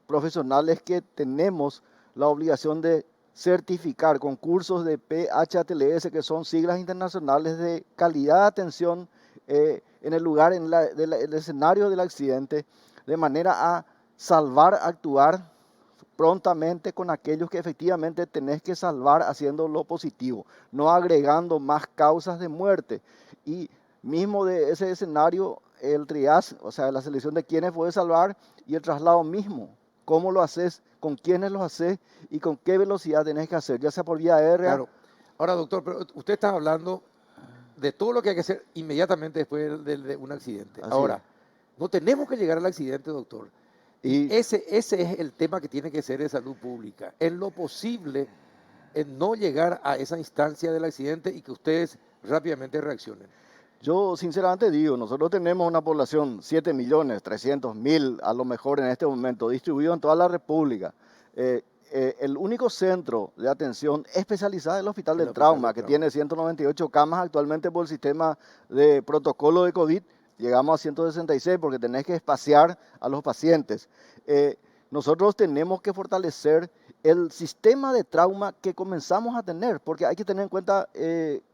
profesionales que tenemos la obligación de certificar con cursos de PHTLS, que son siglas internacionales de calidad de atención en el lugar, el escenario del accidente, de manera a actuar prontamente con aquellos que efectivamente tenés que salvar haciendo lo positivo, no agregando más causas de muerte. Y mismo de ese escenario, el triage, o sea, la selección de quiénes puedes salvar y el traslado mismo. ¿Cómo lo haces? ¿Con quiénes lo haces? ¿Y con qué velocidad tenés que hacer? Ya sea por vía aérea. Claro. Ahora, doctor, pero usted está hablando de todo lo que hay que hacer inmediatamente después de un accidente. Así Ahora, es. no tenemos que llegar al accidente, doctor. Y Ese es el tema que tiene que ser de salud pública. En lo posible, en no llegar a esa instancia del accidente y que ustedes rápidamente reaccionen. yo sinceramente digo, nosotros tenemos una población 7.300.000 a lo mejor en este momento, distribuido en toda la República. El único centro de atención especializada es el Hospital del Trauma, que tiene 198 camas actualmente por el sistema de protocolo de COVID. Llegamos a 166 porque tenés que espaciar a los pacientes. Nosotros tenemos que fortalecer el sistema de trauma que comenzamos a tener, porque hay que tener en cuenta,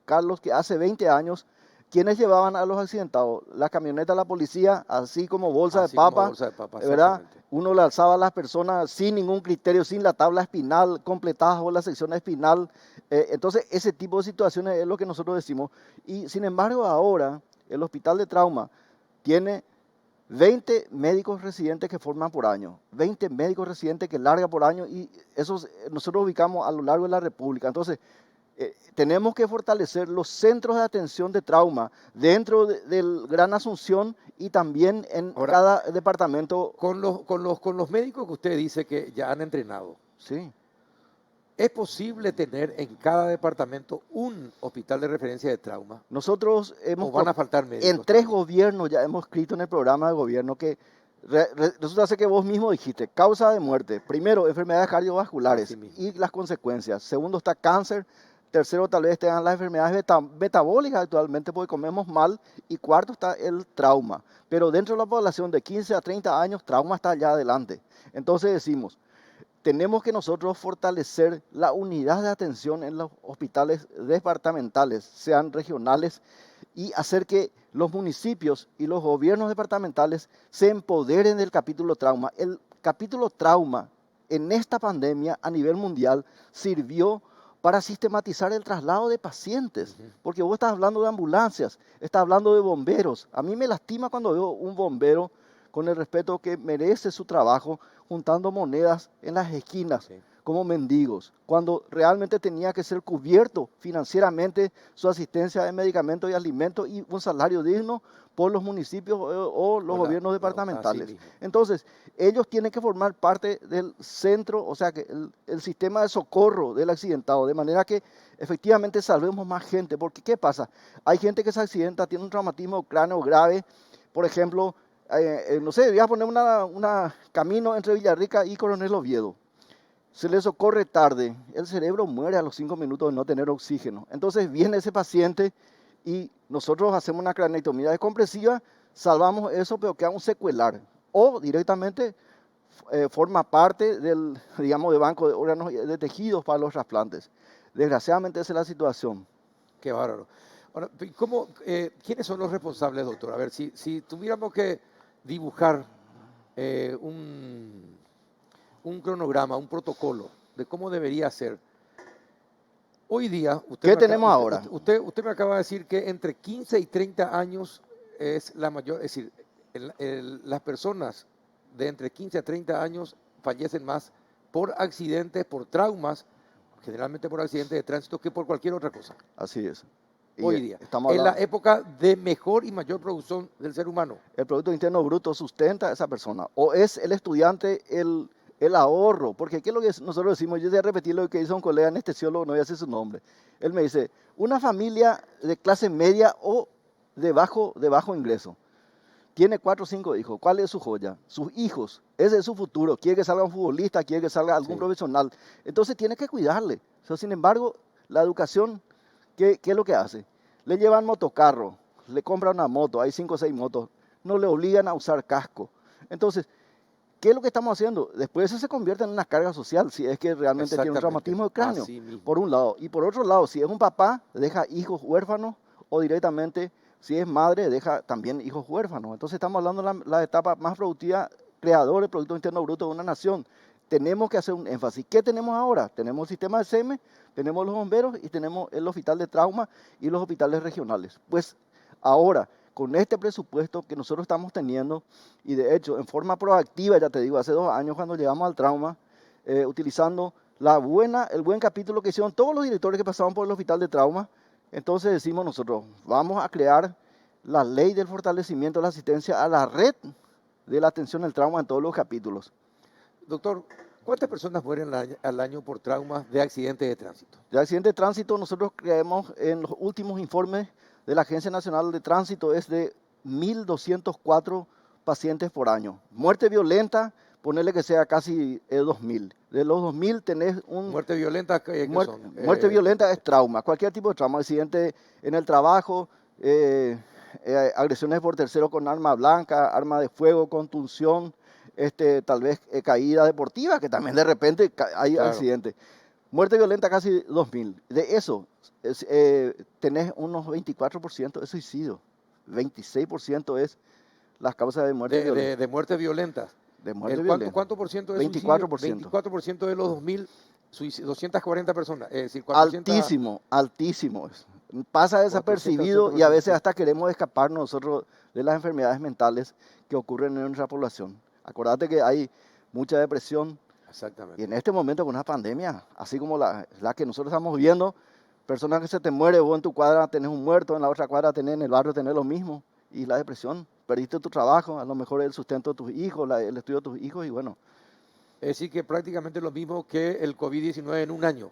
Carlos, que hace 20 años, ¿quiénes llevaban a los accidentados? La camioneta de la policía, así como bolsa de papa, ¿verdad? Uno le alzaba a las personas sin ningún criterio, sin la tabla espinal, completadas o la sección espinal. Entonces, ese tipo de situaciones es lo que nosotros decimos. Y sin embargo, ahora, el Hospital de Trauma tiene 20 médicos residentes que forman por año, 20 médicos residentes que larga por año, y esos nosotros ubicamos a lo largo de la República. Entonces, tenemos que fortalecer los centros de atención de trauma dentro del Gran Asunción y también en cada departamento. Con los médicos que usted dice que ya han entrenado, Sí. ¿es posible tener en cada departamento un hospital de referencia de trauma? Nosotros ¿O van a faltar médicos? en 3 gobiernos ya hemos escrito en el programa de gobierno que resulta ser que vos mismo dijiste, causa de muerte, primero enfermedades cardiovasculares y las consecuencias, segundo está cáncer, tercero tal vez tengan las enfermedades metabólicas actualmente porque comemos mal, y cuarto está el trauma. Pero dentro de la población de 15 a 30 años, trauma está allá adelante. Entonces decimos, tenemos que nosotros fortalecer la unidad de atención en los hospitales departamentales, sean regionales, y hacer que los municipios y los gobiernos departamentales se empoderen del capítulo trauma. El capítulo trauma en esta pandemia a nivel mundial sirvió para sistematizar el traslado de pacientes, porque vos estás hablando de ambulancias, estás hablando de bomberos. A mí me lastima cuando veo un bombero, con el respeto que merece su trabajo, juntando monedas en las esquinas, como mendigos, cuando realmente tenía que ser cubierto financieramente su asistencia de medicamentos y alimentos y un salario digno por los municipios o los gobiernos departamentales. Entonces, ellos tienen que formar parte del centro, o sea, que el sistema de socorro del accidentado, de manera que efectivamente salvemos más gente. Porque, ¿qué pasa? Hay gente que se accidenta, tiene un traumatismo cráneo grave, por ejemplo, no sé, voy a poner una camino entre Villarrica y Coronel Oviedo. Se le socorre tarde, el cerebro muere a los 5 minutos de no tener oxígeno. Entonces viene ese paciente y nosotros hacemos una craneotomía descompresiva, salvamos eso, pero queda un secuelar. O directamente forma parte del, digamos, de banco de órganos de tejidos para los trasplantes. Desgraciadamente esa es la situación. Qué bárbaro. Ahora, ¿quiénes son los responsables, doctor? A ver, si tuviéramos que dibujar un cronograma, un protocolo de cómo debería ser. Hoy día, ¿Qué tenemos ahora? Usted me acaba de decir que entre 15 y 30 años es la mayor, es decir, las personas de entre 15 a 30 años fallecen más por accidentes, por traumas, generalmente por accidentes de tránsito, que por cualquier otra cosa. Así es. Hoy día, en la época de mejor y mayor producción del ser humano. El Producto Interno Bruto sustenta a esa persona, o es el estudiante el ahorro, porque ¿qué es lo que nosotros decimos? Yo voy a repetir lo que dice un colega anestesiólogo, no voy a decir su nombre. Él me dice, una familia de clase media o de bajo ingreso, tiene 4 o 5 hijos, ¿cuál es su joya? Sus hijos, ese es su futuro, quiere que salga un futbolista, quiere que salga algún profesional, entonces tiene que cuidarle. Sin embargo, la educación, ¿qué es lo que hace? Le llevan motocarro, le compran una moto, hay 5 o 6 motos, no le obligan a usar casco. Entonces, ¿qué es lo que estamos haciendo? Después eso se convierte en una carga social, si es que realmente tiene un Exactamente. traumatismo de cráneo, Así mismo. por un lado. Y por otro lado, si es un papá, deja hijos huérfanos, o directamente, si es madre, deja también hijos huérfanos. Entonces estamos hablando de la etapa más productiva, creador de Producto Interno Bruto de una nación. Tenemos que hacer un énfasis. ¿Qué tenemos ahora? Tenemos el sistema de SEME, tenemos los bomberos y tenemos el hospital de trauma y los hospitales regionales. Pues ahora, con este presupuesto que nosotros estamos teniendo, y de hecho en forma proactiva, ya te digo, hace 2 años cuando llegamos al trauma, utilizando el buen capítulo que hicieron todos los directores que pasaban por el hospital de trauma, entonces decimos nosotros, vamos a crear la ley del fortalecimiento de la asistencia a la red de la atención al trauma en todos los capítulos. Doctor, ¿cuántas personas mueren al año por traumas de accidentes de tránsito? De accidente de tránsito, nosotros creemos en los últimos informes de la Agencia Nacional de Tránsito es de 1.204 pacientes por año. Muerte violenta, ponerle que sea casi 2.000. De los 2.000 tenés un... ¿Muerte violenta qué son? Muerte violenta es trauma, cualquier tipo de trauma, accidente en el trabajo, agresiones por tercero con arma blanca, arma de fuego, contunción, tal vez caída deportiva, que también de repente hay Claro. accidentes. Muerte violenta casi 2.000. De eso tenés unos 24% de suicidio, 26% es las causas de muerte violenta. De muertes violentas. De muerte ¿Cuánto, violenta. cuánto por ciento de 24%. suicidio? 24% de los 2.000, 240 personas. Es decir, 400... Altísimo, altísimo. Pasa desapercibido 480, y a veces hasta queremos escapar nosotros de las enfermedades mentales que ocurren en nuestra población. Acordate que hay mucha depresión Exactamente. y en este momento con una pandemia, así como la que nosotros estamos viendo, personas que se te mueren, vos en tu cuadra tenés un muerto, en la otra cuadra tenés, en el barrio tenés lo mismo. Y la depresión, perdiste tu trabajo, a lo mejor el sustento de tus hijos, el estudio de tus hijos y bueno. Es decir, que prácticamente lo mismo que el COVID-19 en un año.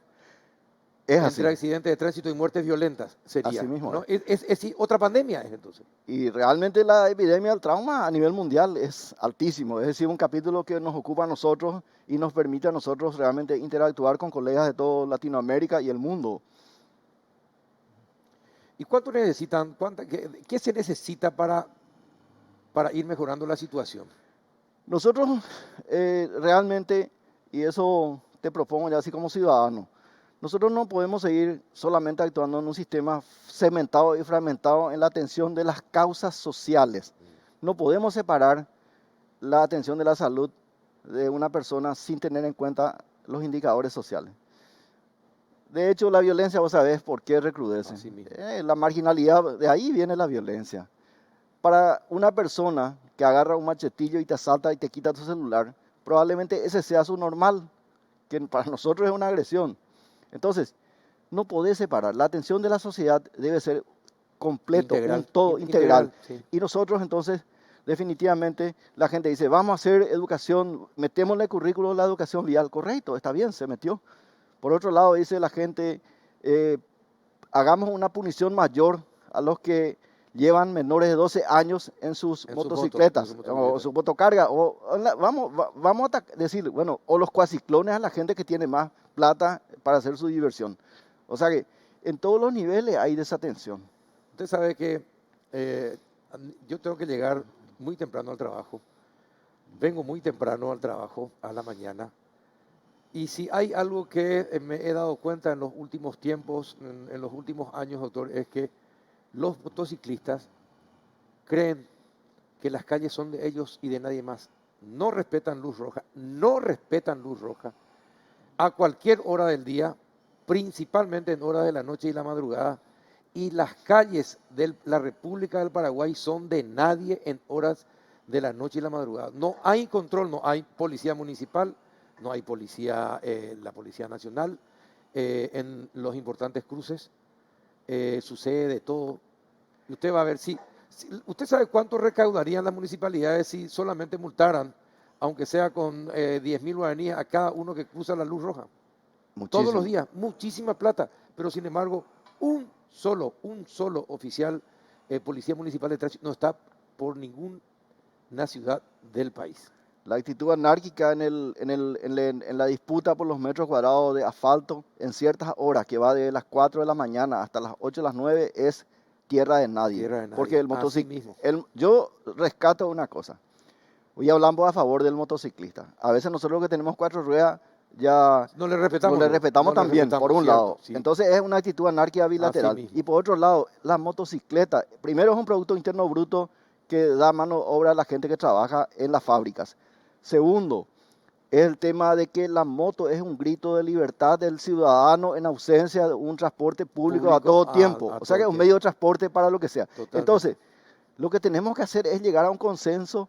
Es así. Entre accidentes de tránsito y muertes violentas sería. Así mismo, ¿no? Es otra pandemia entonces. Y realmente la epidemia del trauma a nivel mundial es altísimo. Es decir, un capítulo que nos ocupa a nosotros y nos permite a nosotros realmente interactuar con colegas de toda Latinoamérica y el mundo. ¿Y cuánto necesitan? ¿Qué se necesita para ir mejorando la situación? Nosotros realmente, y eso te propongo ya así como ciudadano, nosotros no podemos seguir solamente actuando en un sistema cementado y fragmentado en la atención de las causas sociales. No podemos separar la atención de la salud de una persona sin tener en cuenta los indicadores sociales. De hecho, la violencia, vos sabés por qué recrudece. Así mismo. La marginalidad, de ahí viene la violencia. Para una persona que agarra un machetillo y te asalta y te quita tu celular, probablemente ese sea su normal, que para nosotros es una agresión. Entonces, no podés separar. La atención de la sociedad debe ser completo, Integral. un todo integral. Sí. Y nosotros entonces, definitivamente, la gente dice, vamos a hacer educación, metemos en el currículo la educación vial. Correcto, está bien, se metió. Por otro lado, dice la gente, hagamos una punición mayor a los que llevan menores de 12 años en sus motocicletas o su motocarga. Vamos a decir, bueno, o los cuaciclones a la gente que tiene más plata para hacer su diversión. O sea que en todos los niveles hay desatención. Usted sabe que yo tengo que llegar muy temprano al trabajo. Vengo muy temprano al trabajo, a la mañana. Y si hay algo que me he dado cuenta en los últimos tiempos, en los últimos años, doctor, es que los motociclistas creen que las calles son de ellos y de nadie más. No respetan luz roja, no respetan luz roja a cualquier hora del día, principalmente en horas de la noche y la madrugada. Y las calles de la República del Paraguay son de nadie en horas de la noche y la madrugada. No hay control, no hay policía municipal, no hay policía, la Policía Nacional. En los importantes cruces sucede de todo. Y usted va a ver, ¿usted sabe cuánto recaudarían las municipalidades si solamente multaran, aunque sea con 10.000 guaraníes a cada uno que cruza la luz roja? Muchísimo. Todos los días, muchísima plata. Pero sin embargo, un solo oficial Policía Municipal de Tránsito no está por ninguna ciudad del país. La actitud anárquica en la disputa por los metros cuadrados de asfalto en ciertas horas, que va de las 4 de la mañana hasta las 8 de las 9, es tierra de nadie. Tierra de nadie. Porque el Así motociclista, mismo. yo rescato una cosa. Hoy hablamos a favor del motociclista. A veces nosotros que tenemos 4 ruedas ya No le respetamos. no le respetamos no le también, respetamos, por un cierto, lado. sí. Entonces es una actitud anárquica bilateral. mismo. Y por otro lado, la motocicleta, primero es un Producto Interno Bruto que da mano de obra a la gente que trabaja en las fábricas. Segundo, es el tema de que la moto es un grito de libertad del ciudadano en ausencia de un transporte público a todo tiempo. O sea que es un medio de transporte para lo que sea. Totalmente. Entonces, lo que tenemos que hacer es llegar a un consenso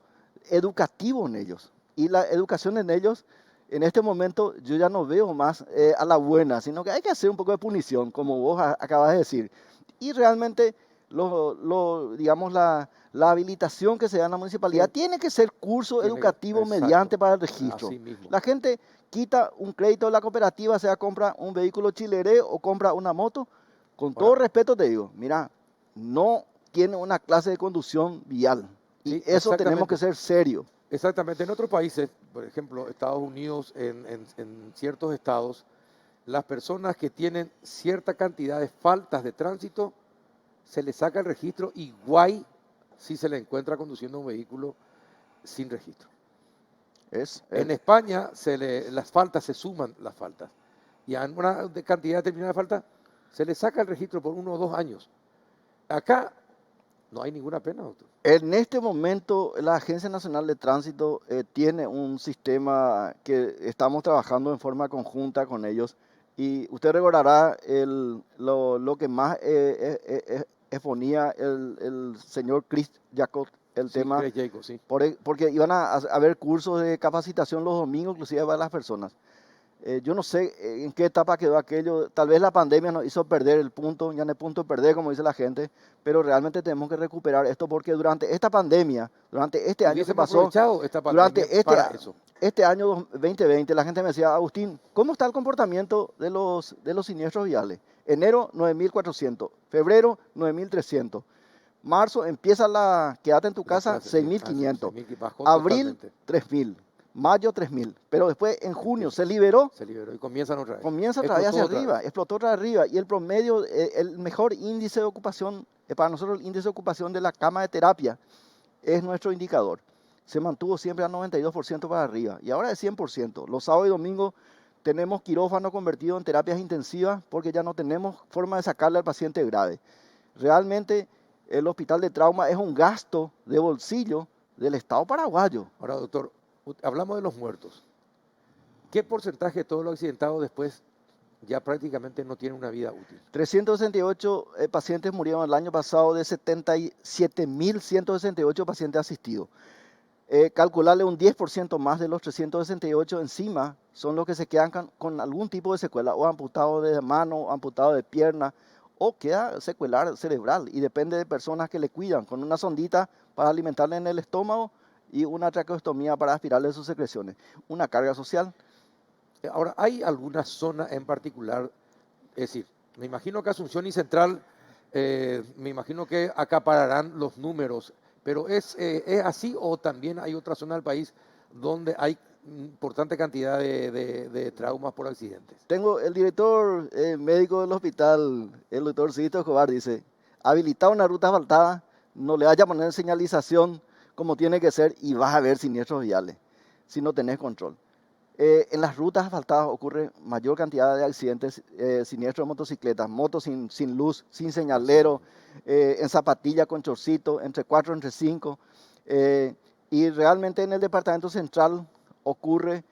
educativo en ellos. Y la educación en ellos, en este momento, yo ya no veo más a la buena, sino que hay que hacer un poco de punición, como vos acabas de decir. Y realmente, digamos, la habilitación que se da en la municipalidad Sí. tiene que ser curso Tiene que- educativo exacto. mediante para el registro. Así mismo. La gente quita un crédito de la cooperativa, sea compra un vehículo chileré o compra una moto. Con todo respeto te digo, mira, no tiene una clase de conducción vial. Y Sí, eso tenemos exactamente. que ser serios. Exactamente. En otros países, por ejemplo, Estados Unidos, en ciertos estados, las personas que tienen cierta cantidad de faltas de tránsito, se les saca el registro igual si se le encuentra conduciendo un vehículo sin registro. En España las faltas se suman las faltas. Y a una cantidad determinada de faltas se le saca el registro por 1 o 2 años. Acá no hay ninguna pena, doctor. En este momento, la Agencia Nacional de Tránsito tiene un sistema que estamos trabajando en forma conjunta con ellos. Y usted recordará lo que más exponía el señor Chris Jacob, el Sí, tema, Chris Jacob, sí. porque iban a haber cursos de capacitación los domingos, inclusive para las personas. Yo no sé en qué etapa quedó aquello. Tal vez la pandemia nos hizo perder el punto, ya no es punto de perder, como dice la gente, pero realmente tenemos que recuperar esto porque durante esta pandemia, durante este año que Hubiésemos pasó, aprovechado esta pandemia durante para eso. este año 2020, la gente me decía, Agustín, ¿cómo está el comportamiento de los siniestros viales? Enero, 9.400. Febrero, 9.300. Marzo empieza quédate en tu casa, 6.500. Bajó Abril, totalmente. 3.000. Mayo, 3.000. Pero después, en junio, se liberó. Se liberó y comienzan otra vez. Comienza otra vez hacia Explotó otra arriba, vez. explotó otra vez arriba. Y el promedio, el mejor índice de ocupación, para nosotros el índice de ocupación de la cama de terapia es nuestro indicador. Se mantuvo siempre al 92% para arriba y ahora es 100%. Los sábados y domingos tenemos quirófano convertido en terapias intensivas porque ya no tenemos forma de sacarle al paciente grave. Realmente el hospital de trauma es un gasto de bolsillo del Estado paraguayo. Ahora, doctor, hablamos de los muertos. ¿Qué porcentaje de todos los accidentados después ya prácticamente no tienen una vida útil? 368 pacientes murieron el año pasado de 77.168 pacientes asistidos. Calcularle un 10% más de los 368 encima son los que se quedan con algún tipo de secuela, o amputado de mano, o amputado de pierna, o queda secuelar cerebral, y depende de personas que le cuidan, con una sondita para alimentarle en el estómago y una traqueostomía para aspirarle sus secreciones. Una carga social. Ahora, ¿hay alguna zona en particular? Es decir, me imagino que Asunción y Central, me imagino que acapararán los números, pero ¿es así o también hay otra zona del país donde hay importante cantidad de traumas por accidentes? Tengo el director médico del hospital, el doctor Cito Escobar, dice, habilitar una ruta asfaltada, no le vaya a poner señalización como tiene que ser y vas a ver siniestros viales si no tenés control. En las rutas asfaltadas ocurre mayor cantidad de accidentes, siniestros de motocicletas, motos sin luz, sin señalero, en zapatilla con chorcito, entre 4, entre 5. Y realmente en el departamento central ocurre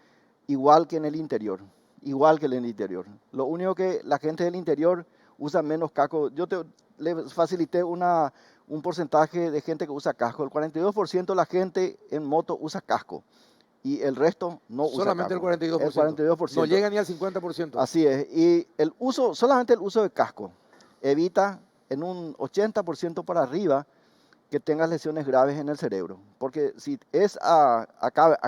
igual que en el interior, igual que en el interior. Lo único que la gente del interior usa menos casco. Yo le facilité un porcentaje de gente que usa casco. El 42% de la gente en moto usa casco. Y el resto no usa Solamente casco. el 42%. El 42%. No llega ni al 50%. Así es. Y solamente el uso de casco evita en un 80% para arriba que tengas lesiones graves en el cerebro. Porque si es a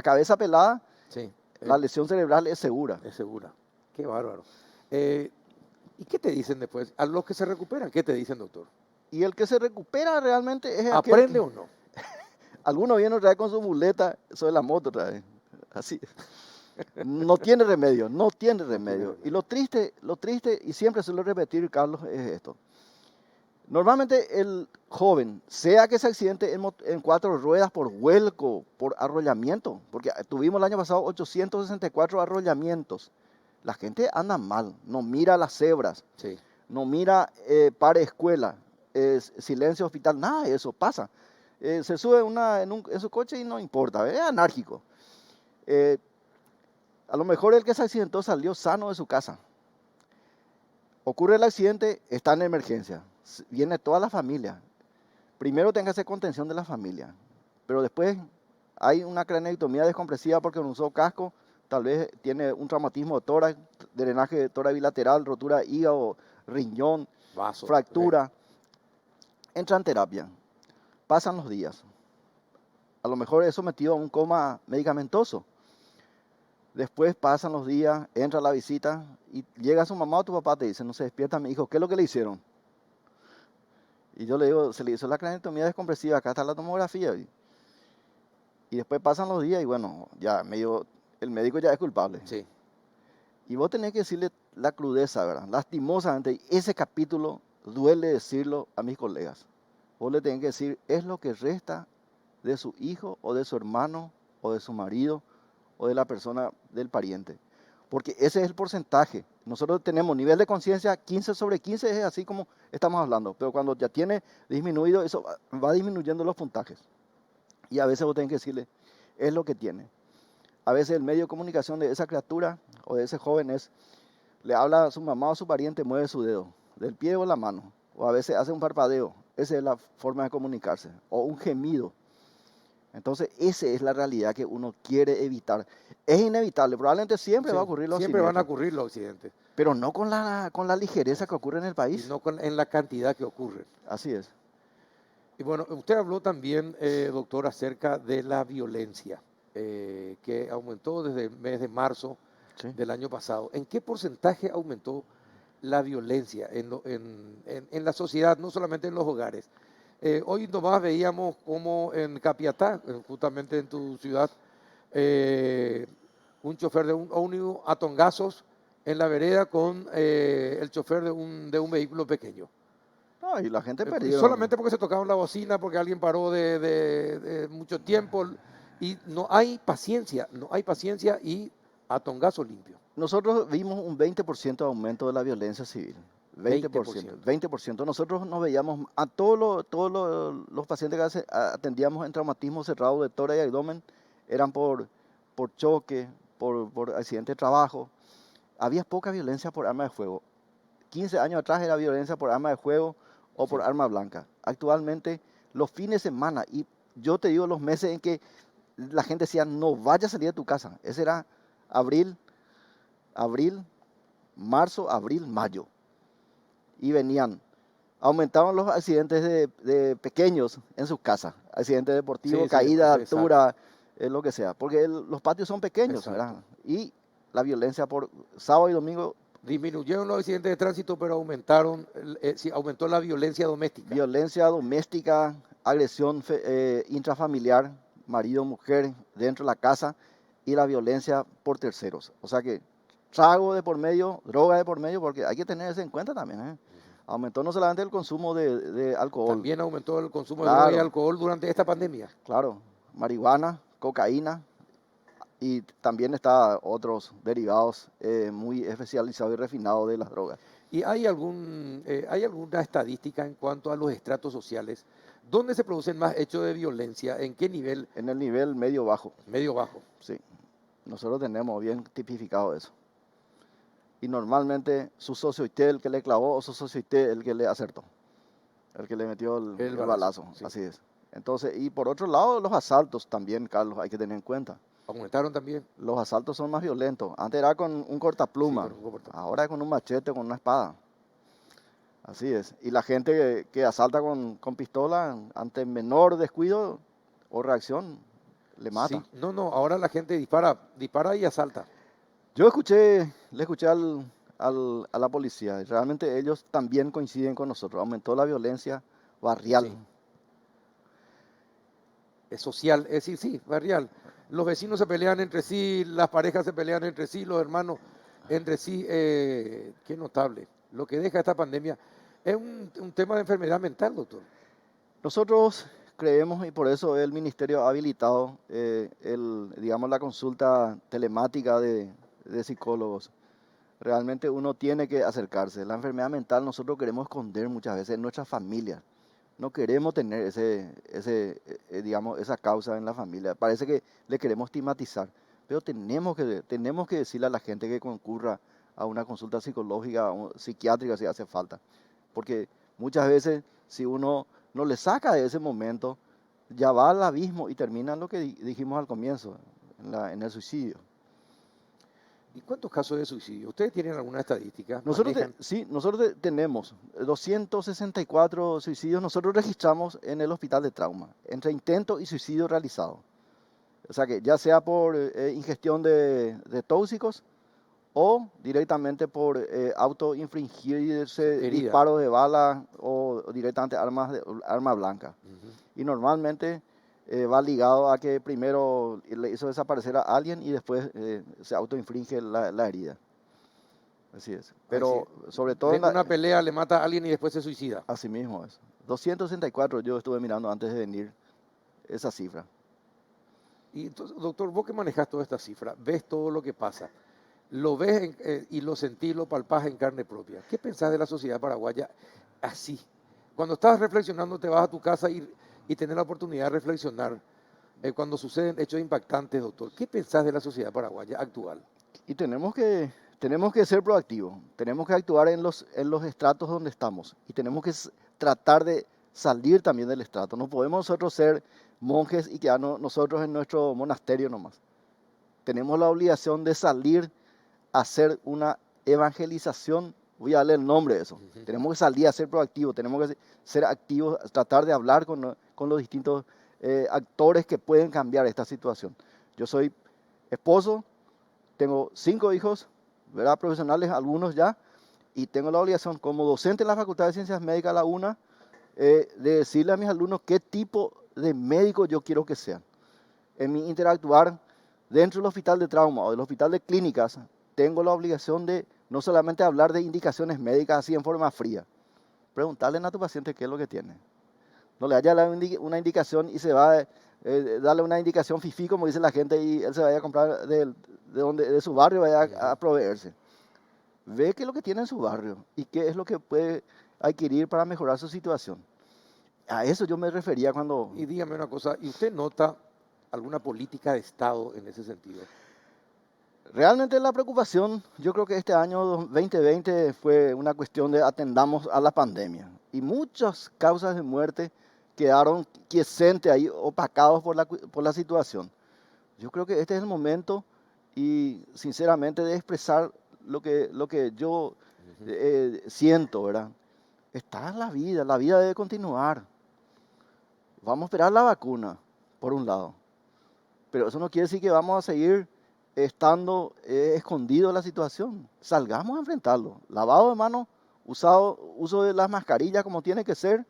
cabeza pelada, Sí, la lesión cerebral es segura. es segura. Qué bárbaro. ¿Y qué te dicen después? A los que se recuperan, ¿qué te dicen, doctor? Y el que se recupera realmente es ¿Aprende o no? Algunos vienen otra vez con su muleta sobre la moto otra vez. Así. No tiene remedio, no tiene remedio. Y lo triste, y siempre suelo repetir, Carlos, es esto. Normalmente el joven, sea que se accidente en 4 ruedas por vuelco, por arrollamiento, porque tuvimos el año pasado 864 arrollamientos. La gente anda mal, no mira las cebras, Sí. no mira pare escuela, silencio hospital, nada de eso pasa. Se sube en su coche y no importa, es anárquico. A lo mejor el que se accidentó salió sano de su casa. Ocurre el accidente, está en emergencia. Viene toda la familia. Primero tenga que hacer contención de la familia. Pero después hay una craneectomía descompresiva porque no usó casco. Tal vez tiene un traumatismo de tórax, drenaje de tórax bilateral, rotura de hígado, riñón, Vaso. fractura. Entra en terapia. Pasan los días. A lo mejor es sometido a un coma medicamentoso. Después pasan los días, entra la visita y llega su mamá o tu papá, te dice, no se despierta mi hijo, ¿qué es lo que le hicieron? Y yo le digo, se le hizo la craneectomía descompresiva, acá está la tomografía. Y después pasan los días y bueno, ya el médico ya es culpable. Sí. Y vos tenés que decirle la crudeza, ¿verdad? Lastimosamente, y ese capítulo duele decirlo a mis colegas. Vos le tenés que decir, es lo que resta de su hijo o de su hermano o de su marido o de la persona del pariente. Porque ese es el porcentaje. Nosotros tenemos nivel de conciencia 15/15, es así como estamos hablando. Pero cuando ya tiene disminuido, eso va disminuyendo los puntajes. Y a veces vos tenés que decirle, es lo que tiene. A veces el medio de comunicación de esa criatura o de ese joven le habla a su mamá o a su pariente, mueve su dedo, del pie o la mano. O a veces hace un parpadeo. Esa es la forma de comunicarse. O un gemido. Entonces, esa es la realidad que uno quiere evitar. Es inevitable, probablemente siempre va a ocurrir los Siempre van a accidentes, ocurrir los accidentes. pero no con la ligereza que ocurre en el Y país. no en la cantidad que ocurre. Así es. Y bueno, usted habló también, doctor, acerca de la violencia, que aumentó desde el mes de marzo Sí. del año pasado. ¿En qué porcentaje aumentó la violencia en la sociedad, no solamente en los hogares? Hoy nomás veíamos como en Capiatá, justamente en tu ciudad, un chofer de un ómnibus a tongazos en la vereda con el chofer de un vehículo pequeño. No, y la gente perdió. Solamente porque se tocaron la bocina, porque alguien paró de mucho tiempo y no hay paciencia y a tongazo limpio. Nosotros vimos un 20% de aumento de la violencia civil. 20%. 20%. Nosotros nos veíamos a todos los pacientes que atendíamos en traumatismo cerrado de tórax y abdomen, eran por choque, por accidente de trabajo. Había poca violencia por arma de fuego. 15 años atrás era violencia por arma de fuego o por arma blanca. Actualmente, los fines de semana, y yo te digo los meses en que la gente decía, no vaya a salir de tu casa. Ese era abril, marzo, abril, mayo. Y aumentaban los accidentes de pequeños en sus casas. Accidentes deportivos, Sí, caída de exacto. altura, lo que sea. Porque los patios son pequeños, ¿verdad? Y la violencia por sábado y domingo. Disminuyeron los accidentes de tránsito, pero aumentó la violencia doméstica. Violencia doméstica, agresión intrafamiliar, marido, mujer, dentro de la casa, y la violencia por terceros. O sea que trago de por medio, droga de por medio, porque hay que tener eso en cuenta también, ¿eh? Aumentó no solamente el consumo de alcohol. También aumentó el consumo de Claro. droga y alcohol durante esta pandemia. Claro, marihuana, cocaína, y también está otros derivados muy especializados y refinados de las drogas. ¿Y hay alguna estadística en cuanto a los estratos sociales? ¿Dónde se producen más hechos de violencia? ¿En qué nivel? En el nivel medio-bajo, Medio bajo. sí. Nosotros tenemos bien tipificado eso. Y normalmente su socio usted el que le clavó o su socio usted el que le acertó, el que le metió el balazo, sí. así es. Entonces, y por otro lado, los asaltos también, Carlos, hay que tener en cuenta. Aumentaron también. Los asaltos son más violentos. Antes era con un cortapluma, Sí, con un cortapluma. ahora es con un machete o con una espada. Así es. Y la gente que asalta con pistola, ante menor descuido o reacción, le mata. Sí. No, ahora la gente dispara y asalta. Yo le escuché a la policía, y realmente ellos también coinciden con nosotros. Aumentó la violencia barrial. Sí. Es social, es decir, sí, barrial. Los vecinos se pelean entre sí, las parejas se pelean entre sí, los hermanos entre sí. Qué notable. Lo que deja esta pandemia. Es un tema de enfermedad mental, doctor. Nosotros creemos y por eso el ministerio ha habilitado digamos, la consulta telemática de psicólogos. Realmente uno tiene que acercarse. La enfermedad mental nosotros queremos esconder muchas veces en nuestra familia. No queremos tener digamos, esa causa en la familia. Parece que le queremos estigmatizar, pero tenemos que decirle a la gente que concurra a una consulta psicológica o psiquiátrica si hace falta. Porque muchas veces si uno no le saca de ese momento, ya va al abismo y termina en lo que dijimos al comienzo, en el suicidio. ¿Y cuántos casos de suicidio? ¿Ustedes tienen alguna estadística? Nosotros tenemos 264 suicidios, nosotros registramos en el hospital de trauma, entre intento y suicidio realizado. O sea que ya sea por ingestión de tóxicos o directamente por autoinfligirse disparos de bala o directamente arma blanca. Y normalmente va ligado a que primero le hizo desaparecer a alguien y después se autoinflige la herida. Así es. Pero sobre todo en una pelea le mata a alguien y después se suicida. Así mismo es. 264 yo estuve mirando antes de venir esa cifra. Y entonces, doctor, vos que manejas toda esta cifra, ves todo lo que pasa, lo ves y lo sentís, lo palpás en carne propia. ¿Qué pensás de la sociedad paraguaya así? Cuando estás reflexionando, te vas a tu casa y tener la oportunidad de reflexionar cuando suceden hechos impactantes, doctor. ¿Qué pensás de la sociedad paraguaya actual? Y tenemos que ser proactivos, tenemos que actuar en los estratos donde estamos y tenemos que tratar de salir también del estrato. No podemos nosotros ser monjes y quedarnos nosotros en nuestro monasterio nomás. Tenemos la obligación de salir a hacer una evangelización. Voy a darle el nombre de eso. Tenemos que salir a ser proactivos, tenemos que ser activos, tratar de hablar con los distintos actores que pueden cambiar esta situación. Yo soy esposo, tengo 5 hijos, ¿verdad? Profesionales, algunos ya, y tengo la obligación como docente en la Facultad de Ciencias Médicas, la UNA, de decirle a mis alumnos qué tipo de médico yo quiero que sean. En mi interactuar dentro del hospital de trauma o del hospital de clínicas, tengo la obligación de no solamente hablar de indicaciones médicas así en forma fría, preguntarle a tu paciente qué es lo que tiene. No le haya una indicación y se va a darle una indicación fifí, como dice la gente, y él se vaya a comprar de su barrio, vaya a proveerse. Ve qué es lo que tiene en su barrio y qué es lo que puede adquirir para mejorar su situación. A eso yo me refería cuando... Y dígame una cosa, ¿y usted nota alguna política de Estado en ese sentido? Realmente la preocupación, yo creo que este año 2020 fue una cuestión de atendamos a la pandemia. Y muchas causas de muerte quedaron quiescentes ahí, opacados por la situación. Yo creo que este es el momento y sinceramente de expresar lo que yo siento, ¿verdad? Está la vida debe continuar. Vamos a esperar la vacuna, por un lado. Pero eso no quiere decir que vamos a seguir estando escondidos de la situación. Salgamos a enfrentarlo. Lavado de manos, uso de las mascarillas como tiene que ser,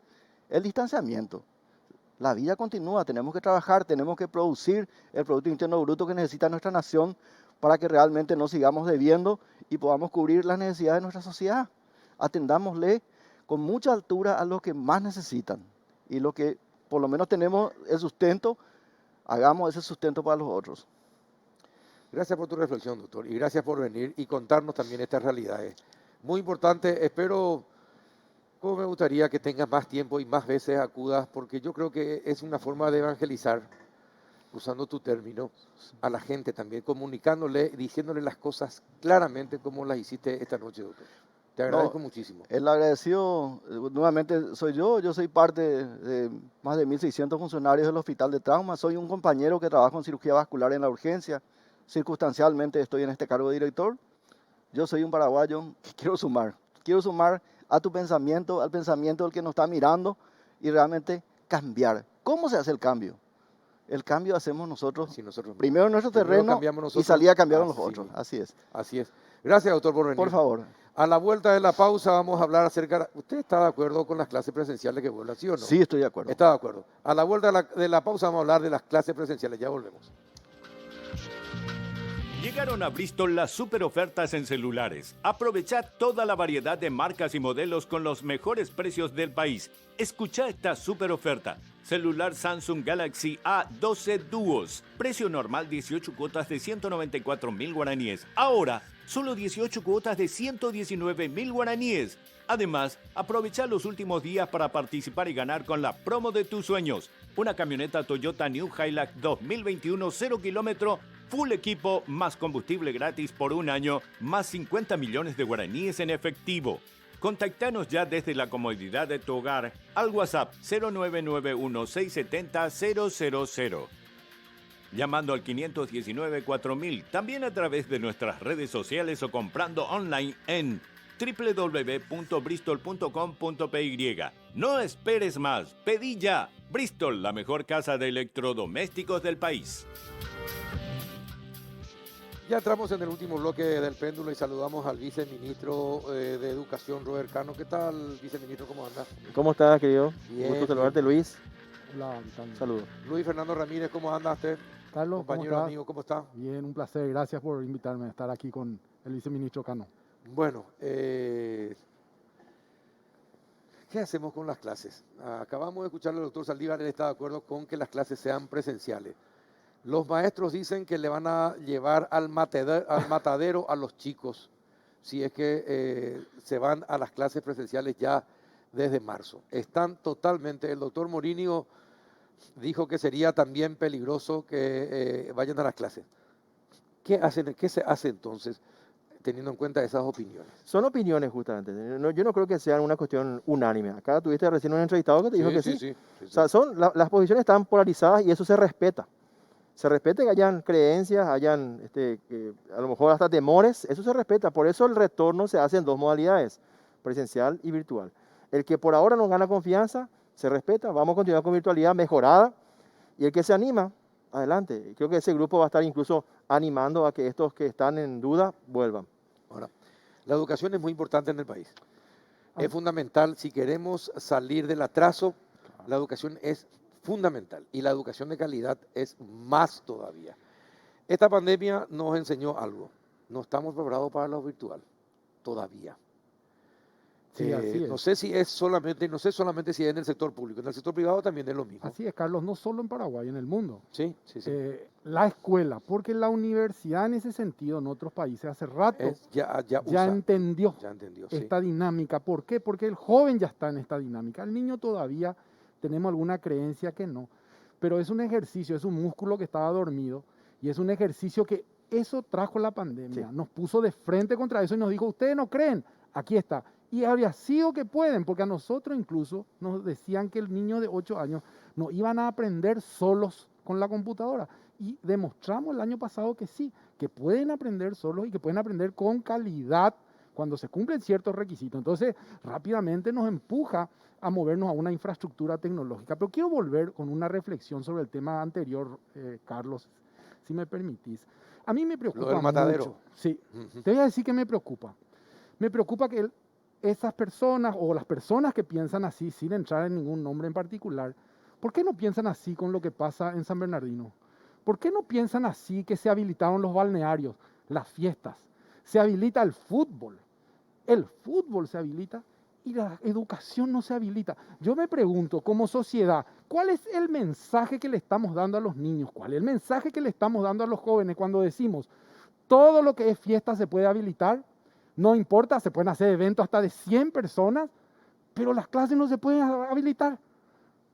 el distanciamiento. La vida continúa, tenemos que trabajar, tenemos que producir el Producto Interno Bruto que necesita nuestra nación para que realmente no sigamos debiendo y podamos cubrir las necesidades de nuestra sociedad. Atendámosle con mucha altura a los que más necesitan y lo que por lo menos tenemos el sustento, hagamos ese sustento para los otros. Gracias por tu reflexión, doctor, y gracias por venir y contarnos también estas realidades. Muy importante, espero, como me gustaría que tengas más tiempo y más veces acudas, porque yo creo que es una forma de evangelizar, usando tu término, a la gente también, comunicándole, diciéndole las cosas claramente como las hiciste esta noche, doctor. Te agradezco muchísimo. El agradecido nuevamente soy yo soy parte de más de 1.600 funcionarios del Hospital de Trauma, soy un compañero que trabaja en cirugía vascular en la urgencia, circunstancialmente estoy en este cargo de director. Yo soy un paraguayo que quiero sumar a tu pensamiento, al pensamiento del que nos está mirando y realmente cambiar. ¿Cómo se hace el cambio? El cambio hacemos nosotros, primero en nuestro terreno y salir a cambiar a los otros. Así es. Así es. Gracias, doctor, por venir. Por favor. A la vuelta de la pausa vamos a hablar acerca... ¿Usted está de acuerdo con las clases presenciales que vuelvan, sí o no? Sí, estoy de acuerdo. Está de acuerdo. A la vuelta de la pausa vamos a hablar de las clases presenciales. Ya volvemos. Llegaron a Bristol las super ofertas en celulares. Aprovecha toda la variedad de marcas y modelos con los mejores precios del país. Escucha esta super oferta. Celular Samsung Galaxy A12 Duos. Precio normal 18 cuotas de 194.000 guaraníes. Ahora, solo 18 cuotas de 119.000 guaraníes. Además, aprovecha los últimos días para participar y ganar con la promo de tus sueños. Una camioneta Toyota New Hilux 2021 0 kilómetro, full equipo, más combustible gratis por un año, más 50 millones de guaraníes en efectivo. Contactanos ya desde la comodidad de tu hogar al WhatsApp 0991-670-000. Llamando al 519-4000, también a través de nuestras redes sociales o comprando online en www.bristol.com.py. No esperes más, pedí ya. Bristol, la mejor casa de electrodomésticos del país. Ya entramos en el último bloque del péndulo y saludamos al viceministro de Educación, Robert Cano. ¿Qué tal, viceministro? ¿Cómo anda? ¿Cómo estás, querido? Bien, Gusto saludarte, bien. Luis. Hola, Saludos. Luis Fernando Ramírez, ¿cómo anda usted? Carlos, ¿cómo Compañero, estás? amigo, ¿cómo está? Bien, un placer. Gracias por invitarme a estar aquí con el viceministro Cano. Bueno, ¿qué hacemos con las clases? Acabamos de escuchar al doctor Saldívar, él está de acuerdo con que las clases sean presenciales. Los maestros dicen que le van a llevar al matadero a los chicos si es que se van a las clases presenciales ya desde marzo. Están totalmente, el doctor Morinio dijo que sería también peligroso que vayan a las clases. ¿Qué se hace entonces teniendo en cuenta esas opiniones? Son opiniones, justamente. Yo no creo que sean una cuestión unánime. Acá tuviste recién un entrevistado que te dijo que sí. O sea, las posiciones están polarizadas y eso se respeta. Se respeta que hayan creencias, hayan a lo mejor hasta temores, eso se respeta. Por eso el retorno se hace en dos modalidades, presencial y virtual. El que por ahora nos gana confianza, se respeta, vamos a continuar con virtualidad mejorada. Y el que se anima, adelante. Creo que ese grupo va a estar incluso animando a que estos que están en duda vuelvan. Ahora, la educación es muy importante en el país. Es fundamental, si queremos salir del atraso, la educación es fundamental y la educación de calidad es más todavía. Esta pandemia nos enseñó algo. No estamos preparados para lo virtual, todavía. Sí, así es. No sé si es solamente, no sé solamente si es en el sector público, en el sector privado también es lo mismo. Así es, Carlos, no solo en Paraguay, en el mundo. Sí. La escuela, porque la universidad en ese sentido en otros países hace rato Ya entendió sí. esta dinámica. ¿Por qué? Porque el joven ya está en esta dinámica. El niño todavía tenemos alguna creencia que no. Pero es un ejercicio, es un músculo que estaba dormido y es un ejercicio que eso trajo la pandemia. Sí. Nos puso de frente contra eso y nos dijo, ustedes no creen, aquí está. Y habría sido que pueden, porque a nosotros incluso nos decían que el niño de 8 años no iban a aprender solos con la computadora. Y demostramos el año pasado que sí, que pueden aprender solos y que pueden aprender con calidad cuando se cumplen ciertos requisitos. Entonces, rápidamente nos empuja a movernos a una infraestructura tecnológica. Pero quiero volver con una reflexión sobre el tema anterior, Carlos, si me permitís. A mí me preocupa Lo del matadero. mucho. Sí, te voy a decir que me preocupa. Me preocupa que esas personas o las personas que piensan así, sin entrar en ningún nombre en particular, ¿por qué no piensan así con lo que pasa en San Bernardino? ¿Por qué no piensan así que se habilitaron los balnearios, las fiestas? Se habilita el fútbol se habilita y la educación no se habilita. Yo me pregunto, como sociedad, ¿cuál es el mensaje que le estamos dando a los niños? ¿Cuál es el mensaje que le estamos dando a los jóvenes cuando decimos, todo lo que es fiesta se puede habilitar? No importa, se pueden hacer eventos hasta de 100 personas, pero las clases no se pueden habilitar.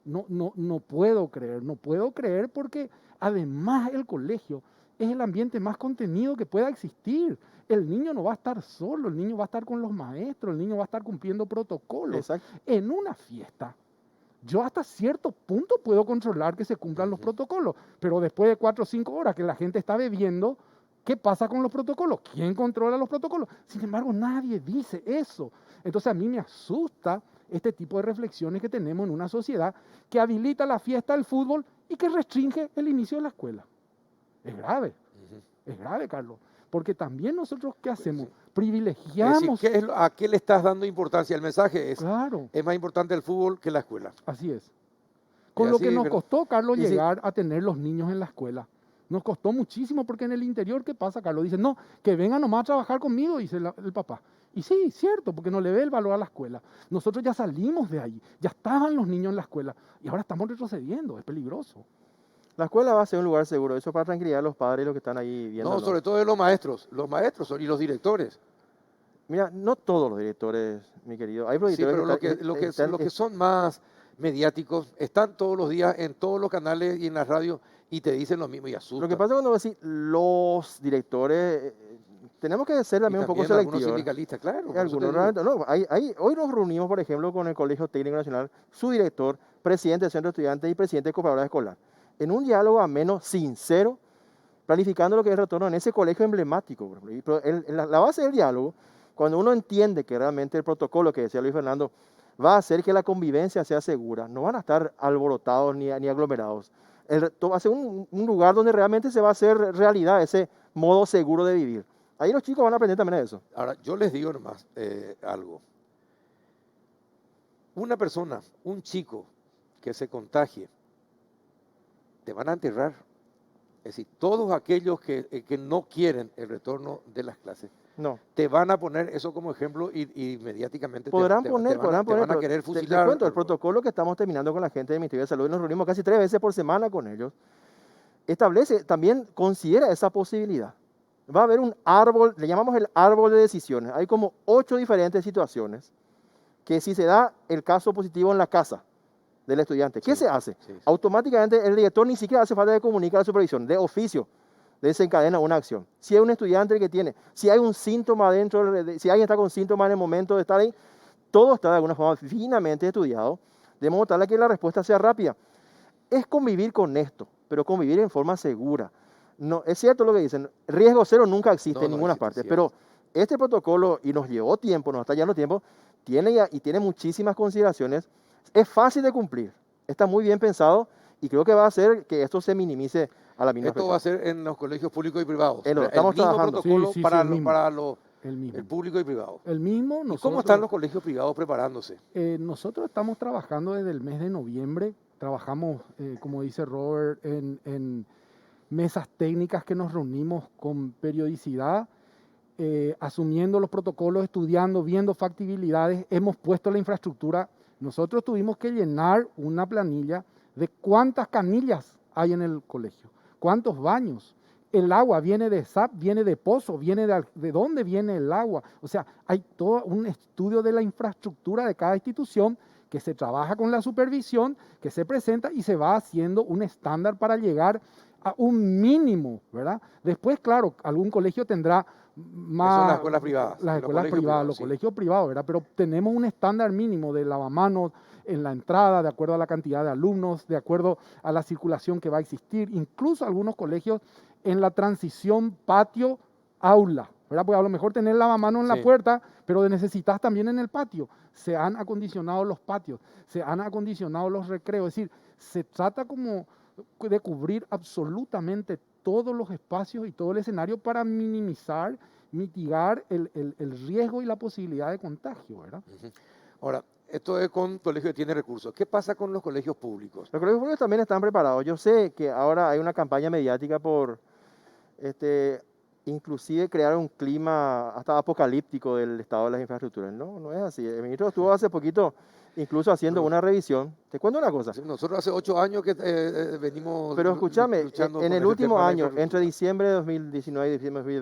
No puedo creer porque además el colegio es el ambiente más contenido que pueda existir. El niño no va a estar solo, el niño va a estar con los maestros, el niño va a estar cumpliendo protocolos. Exacto. En una fiesta, yo hasta cierto punto puedo controlar que se cumplan los protocolos, pero después de 4 o 5 horas que la gente está bebiendo, ¿qué pasa con los protocolos? ¿Quién controla los protocolos? Sin embargo, nadie dice eso. Entonces a mí me asusta este tipo de reflexiones que tenemos en una sociedad que habilita la fiesta del fútbol y que restringe el inicio de la escuela. Es grave, Carlos. Porque también nosotros, ¿qué hacemos? Privilegiamos. Es decir, ¿a qué le estás dando importancia? El mensaje es, Claro, es más importante el fútbol que la escuela. así es. Con Y lo así, que nos pero- costó, Carlos, y si- llegar a tener los niños en la escuela. Nos costó muchísimo porque en el interior, ¿qué pasa, Carlos? Dicen, no, que venga nomás a trabajar conmigo, dice el papá. Y sí, cierto, porque no le ve el valor a la escuela. Nosotros ya salimos de ahí, ya estaban los niños en la escuela y ahora estamos retrocediendo, es peligroso. La escuela va a ser un lugar seguro, eso para tranquilidad a los padres y los que están ahí viendo. No, sobre todo de los maestros y los directores. Mira, no todos los directores, mi querido. Hay Sí, pero lo que son más mediáticos están todos los días en todos los canales y en la radio y te dicen lo mismo y asustan. Lo que pasa cuando decís los directores, tenemos que ser también un poco selectivos. Algunos sindicalistas, claro. Algunos realmente, no, hoy nos reunimos, por ejemplo, con el Colegio Técnico Nacional, su director, presidente del Centro de Estudiantes y presidente de Cooperadora Escolar, en un diálogo ameno, sincero, planificando lo que es el retorno en ese colegio emblemático. Por ejemplo. Pero la base del diálogo, cuando uno entiende que realmente el protocolo que decía Luis Fernando va a hacer que la convivencia sea segura, no van a estar alborotados ni aglomerados. Va a ser un lugar donde realmente se va a hacer realidad ese modo seguro de vivir. Ahí los chicos van a aprender también eso. Ahora, yo les digo nomás algo. Una persona, un chico que se contagie, te van a enterrar. Es decir, todos aquellos que no quieren el retorno de las clases, no, te van a poner eso como ejemplo y mediáticamente podrán te poner, van a querer fusilar. Te cuento, el protocolo que estamos terminando con la gente del Ministerio de Salud, nos reunimos casi 3 veces por semana con ellos, establece, también considera esa posibilidad. Va a haber un árbol, le llamamos el árbol de decisiones. Hay como 8 diferentes situaciones que si se da el caso positivo en la casa del estudiante, ¿qué se hace? Sí. Automáticamente el director ni siquiera hace falta de comunicar a la supervisión, de oficio desencadena una acción. Si hay un estudiante que tiene, si hay un síntoma dentro, si alguien está con síntomas en el momento de estar ahí, todo está de alguna forma finamente estudiado, de modo tal que la respuesta sea rápida. Es convivir con esto, pero convivir en forma segura. No, es cierto lo que dicen, riesgo cero nunca existe en ninguna parte, pero este protocolo, y nos llevó tiempo, nos está llevando tiempo, tiene muchísimas consideraciones, es fácil de cumplir, está muy bien pensado y creo que va a hacer que esto se minimice a la misma Esto va a ser en los colegios públicos y privados. Estamos trabajando. Protocolo para el público y privado. El mismo. Nosotros, ¿cómo están los colegios privados preparándose? Nosotros estamos trabajando desde el mes de noviembre, trabajamos, como dice Robert, en mesas técnicas que nos reunimos con periodicidad, asumiendo los protocolos, estudiando, viendo factibilidades, hemos puesto la infraestructura. Nosotros tuvimos que llenar una planilla de cuántas canillas hay en el colegio, cuántos baños. El agua viene de SAP, viene de pozo, viene de dónde viene el agua. O sea, hay todo un estudio de la infraestructura de cada institución que se trabaja con la supervisión, que se presenta y se va haciendo un estándar para llegar a un mínimo, ¿verdad? Después, claro, algún colegio tendrá más... Son las escuelas privadas. Las escuelas privadas, los colegios privados, ¿verdad? Pero tenemos un estándar mínimo de lavamanos en la entrada, de acuerdo a la cantidad de alumnos, de acuerdo a la circulación que va a existir. Incluso algunos colegios en la transición patio-aula, ¿verdad? Porque a lo mejor tener lavamanos en la puerta, pero necesitas también en el patio. Se han acondicionado los patios, se han acondicionado los recreos. Es decir, se trata como de cubrir absolutamente todos los espacios y todo el escenario para minimizar, mitigar el riesgo y la posibilidad de contagio, ¿verdad? Ahora, esto es con colegios que tienen recursos. ¿Qué pasa con los colegios públicos? Los colegios públicos también están preparados. Yo sé que ahora hay una campaña mediática por inclusive crear un clima hasta apocalíptico del estado de las infraestructuras. No es así. El ministro estuvo hace poquito incluso haciendo una revisión. Te cuento una cosa. Nosotros hace 8 años que venimos. Pero escúchame, en el último año, entre diciembre de 2019 y diciembre de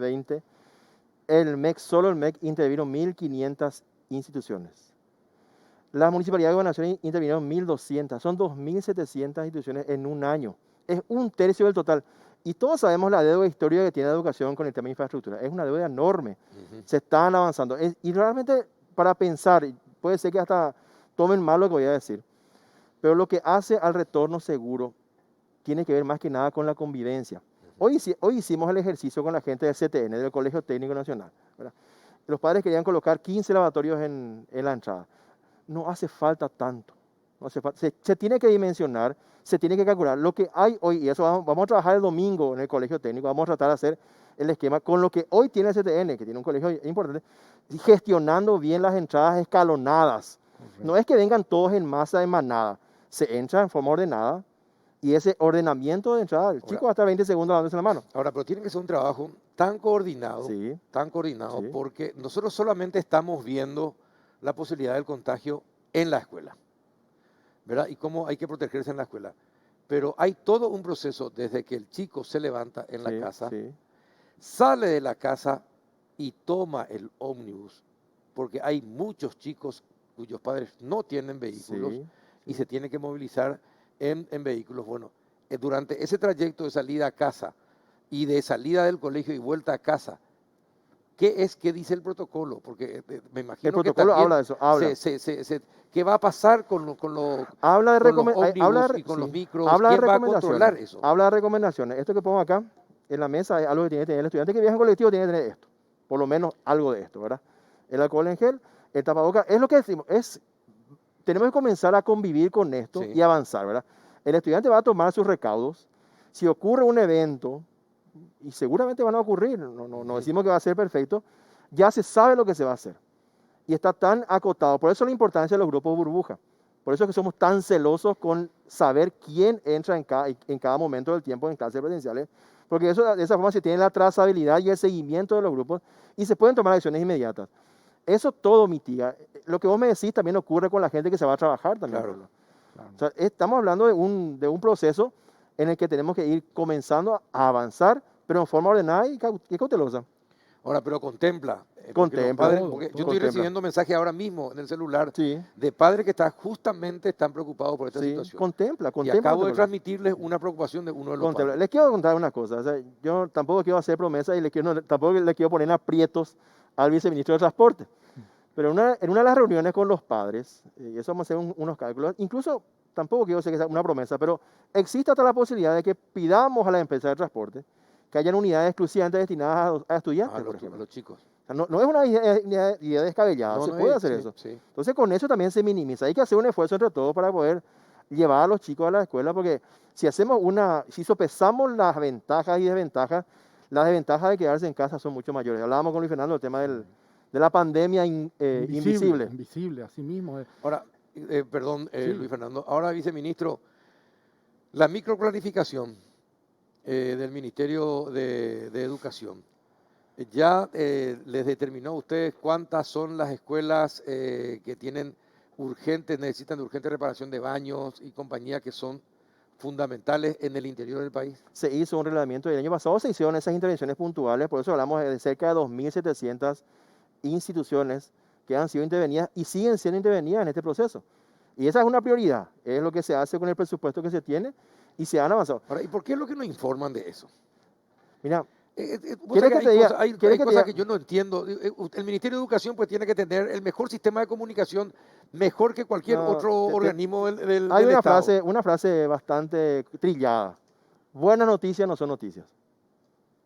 2020, solo el MEC intervino 1.500 instituciones. Las municipalidades de gobernación intervinieron 1.200. Son 2.700 instituciones en un año. Es 1/3 del total. Y todos sabemos la deuda histórica que tiene la educación con el tema de infraestructura. Es una deuda enorme. Se están avanzando. Y realmente, para pensar, puede ser que hasta tomen mal lo que voy a decir, pero lo que hace al retorno seguro tiene que ver más que nada con la convivencia. Hoy hicimos el ejercicio con la gente del CTN, del Colegio Técnico Nacional, ¿verdad? Los padres querían colocar 15 lavatorios en la entrada. No hace falta tanto. No hace falta. Se tiene que dimensionar, se tiene que calcular. Lo que hay hoy, y eso vamos a trabajar el domingo en el Colegio Técnico, vamos a tratar de hacer el esquema con lo que hoy tiene el CTN, que tiene un colegio importante, gestionando bien las entradas escalonadas. No es que vengan todos en masa, en manada. Se entra en forma ordenada, Y ese ordenamiento de entrada, el chico va a estar 20 segundos dándose la mano. Ahora, pero tiene que ser un trabajo tan coordinado, Sí, sí. porque nosotros solamente estamos viendo la posibilidad del contagio en la escuela, ¿verdad? Y cómo hay que protegerse en la escuela. Pero hay todo un proceso desde que el chico se levanta en la Sí, casa, sí. sale de la casa y toma el ómnibus, porque hay muchos chicos cuyos padres no tienen vehículos Sí, y se tienen que movilizar en vehículos. Bueno, durante ese trayecto de salida a casa y de salida del colegio y vuelta a casa, ¿qué dice el protocolo? Porque me imagino El protocolo que también habla de eso, habla. ¿qué va a pasar con los Habla de, ómnibus habla y con los sí, micros? habla de ¿Quién va a recomendaciones. controlar eso? Habla de recomendaciones. Esto que pongo acá en la mesa es algo que tiene que tener el estudiante que viaja en colectivo, tiene que tener esto. Por lo menos algo de esto, ¿verdad? El alcohol en gel, el tapabocas, es lo que decimos, tenemos que comenzar a convivir con esto Sí. y avanzar, ¿verdad? El estudiante va a tomar sus recaudos. Si ocurre un evento, y seguramente van a ocurrir, no decimos que va a ser perfecto, ya se sabe lo que se va a hacer. Y está tan acotado. Por eso la importancia de los grupos burbuja. Por eso es que somos tan celosos con saber quién entra en cada momento del tiempo en clases presenciales. Porque eso, de esa forma se tiene la trazabilidad y el seguimiento de los grupos y se pueden tomar acciones inmediatas. Eso todo mitiga. Lo que vos me decís también ocurre con la gente que se va a trabajar también. Claro. Carlos. Claro. O sea, estamos hablando de un proceso en el que tenemos que ir comenzando a avanzar, pero en forma ordenada y cautelosa. Ahora, pero contempla. Porque Contempla. porque yo Todo. estoy Contempla. recibiendo mensajes ahora mismo en el celular Sí, de padres que justamente están preocupados por esta sí, situación. contempla. Y acabo de Contempla. transmitirles una preocupación de uno de los Contempla. padres. Les quiero contar una cosa. O sea, yo tampoco quiero hacer promesas y tampoco le quiero poner aprietos al viceministro de Transporte. Pero en una de las reuniones con los padres, y eso vamos a hacer unos cálculos, incluso tampoco quiero hacer que sea una promesa, pero existe hasta la posibilidad de que pidamos a la empresa de transporte que hayan unidades exclusivamente destinadas a estudiantes, por A ejemplo. los chicos. O sea, no es una idea descabellada, se puede hacer sí, eso. sí. Entonces con eso también se minimiza. Hay que hacer un esfuerzo entre todos para poder llevar a los chicos a la escuela, porque si sopesamos las ventajas y desventajas, las desventajas de quedarse en casa son mucho mayores. Hablábamos con Luis Fernando del tema de la pandemia invisible. Invisible, así mismo. Ahora, perdón, Sí. Luis Fernando. Ahora, viceministro, la microplanificación del Ministerio de Educación, ¿ya les determinó a ustedes cuántas son las escuelas que necesitan de urgente reparación de baños y compañía que son fundamentales en el interior del país? Se hizo un reglamento y el año pasado se hicieron esas intervenciones puntuales, por eso hablamos de cerca de 2.700 instituciones que han sido intervenidas y siguen siendo intervenidas en este proceso. Y esa es una prioridad, es lo que se hace con el presupuesto que se tiene y se han avanzado. Ahora, ¿y por qué es lo que nos informan de eso? Mira, Vos ¿quieres sabés que te diga? hay ¿Quieres que te cosas diga? que yo no entiendo. El Ministerio de Educación pues tiene que tener el mejor sistema de comunicación, mejor que cualquier No, otro organismo del Hay Estado. una frase bastante trillada. Buenas noticias no son noticias.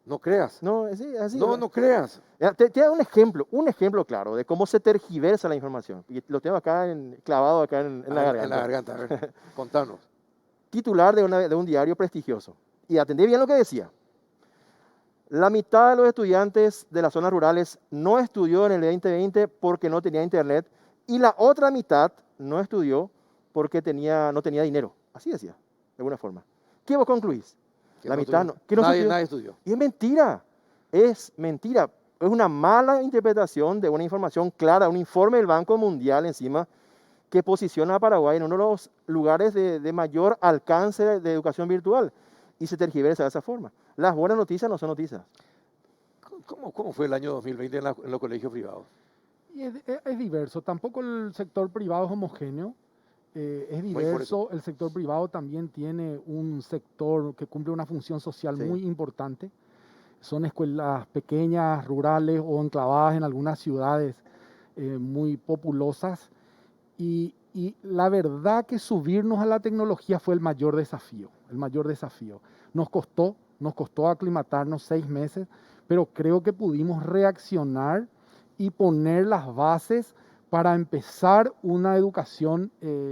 No creas. No, es así. No, no creas. Te doy un ejemplo claro de cómo se tergiversa la información. Y lo tengo acá clavado acá en la garganta. En la garganta, a ver, contanos. Titular de un diario prestigioso. Y atendí bien lo que decía. La mitad de los estudiantes de las zonas rurales no estudió en el 2020 porque no tenía internet y la otra mitad no estudió porque no tenía dinero. Así decía, de alguna forma. ¿Qué vos concluís? La mitad no. ¿Qué no estudió? Nadie estudió. Y es mentira. Es mentira. Es una mala interpretación de una información clara, un informe del Banco Mundial encima que posiciona a Paraguay en uno de los lugares de mayor alcance de educación virtual y se tergiversa de esa forma. Las buenas noticias no son noticias. ¿Cómo fue el año 2020 en los colegios privados? Y es diverso. Tampoco el sector privado es homogéneo. Es Por eso. diverso. El sector privado también tiene un sector que cumple una función social Sí. muy importante. Son escuelas pequeñas, rurales o enclavadas en algunas ciudades muy populosas. Y la verdad que subirnos a la tecnología fue el mayor desafío. El mayor desafío. Nos costó aclimatarnos 6 meses, pero creo que pudimos reaccionar y poner las bases para empezar una educación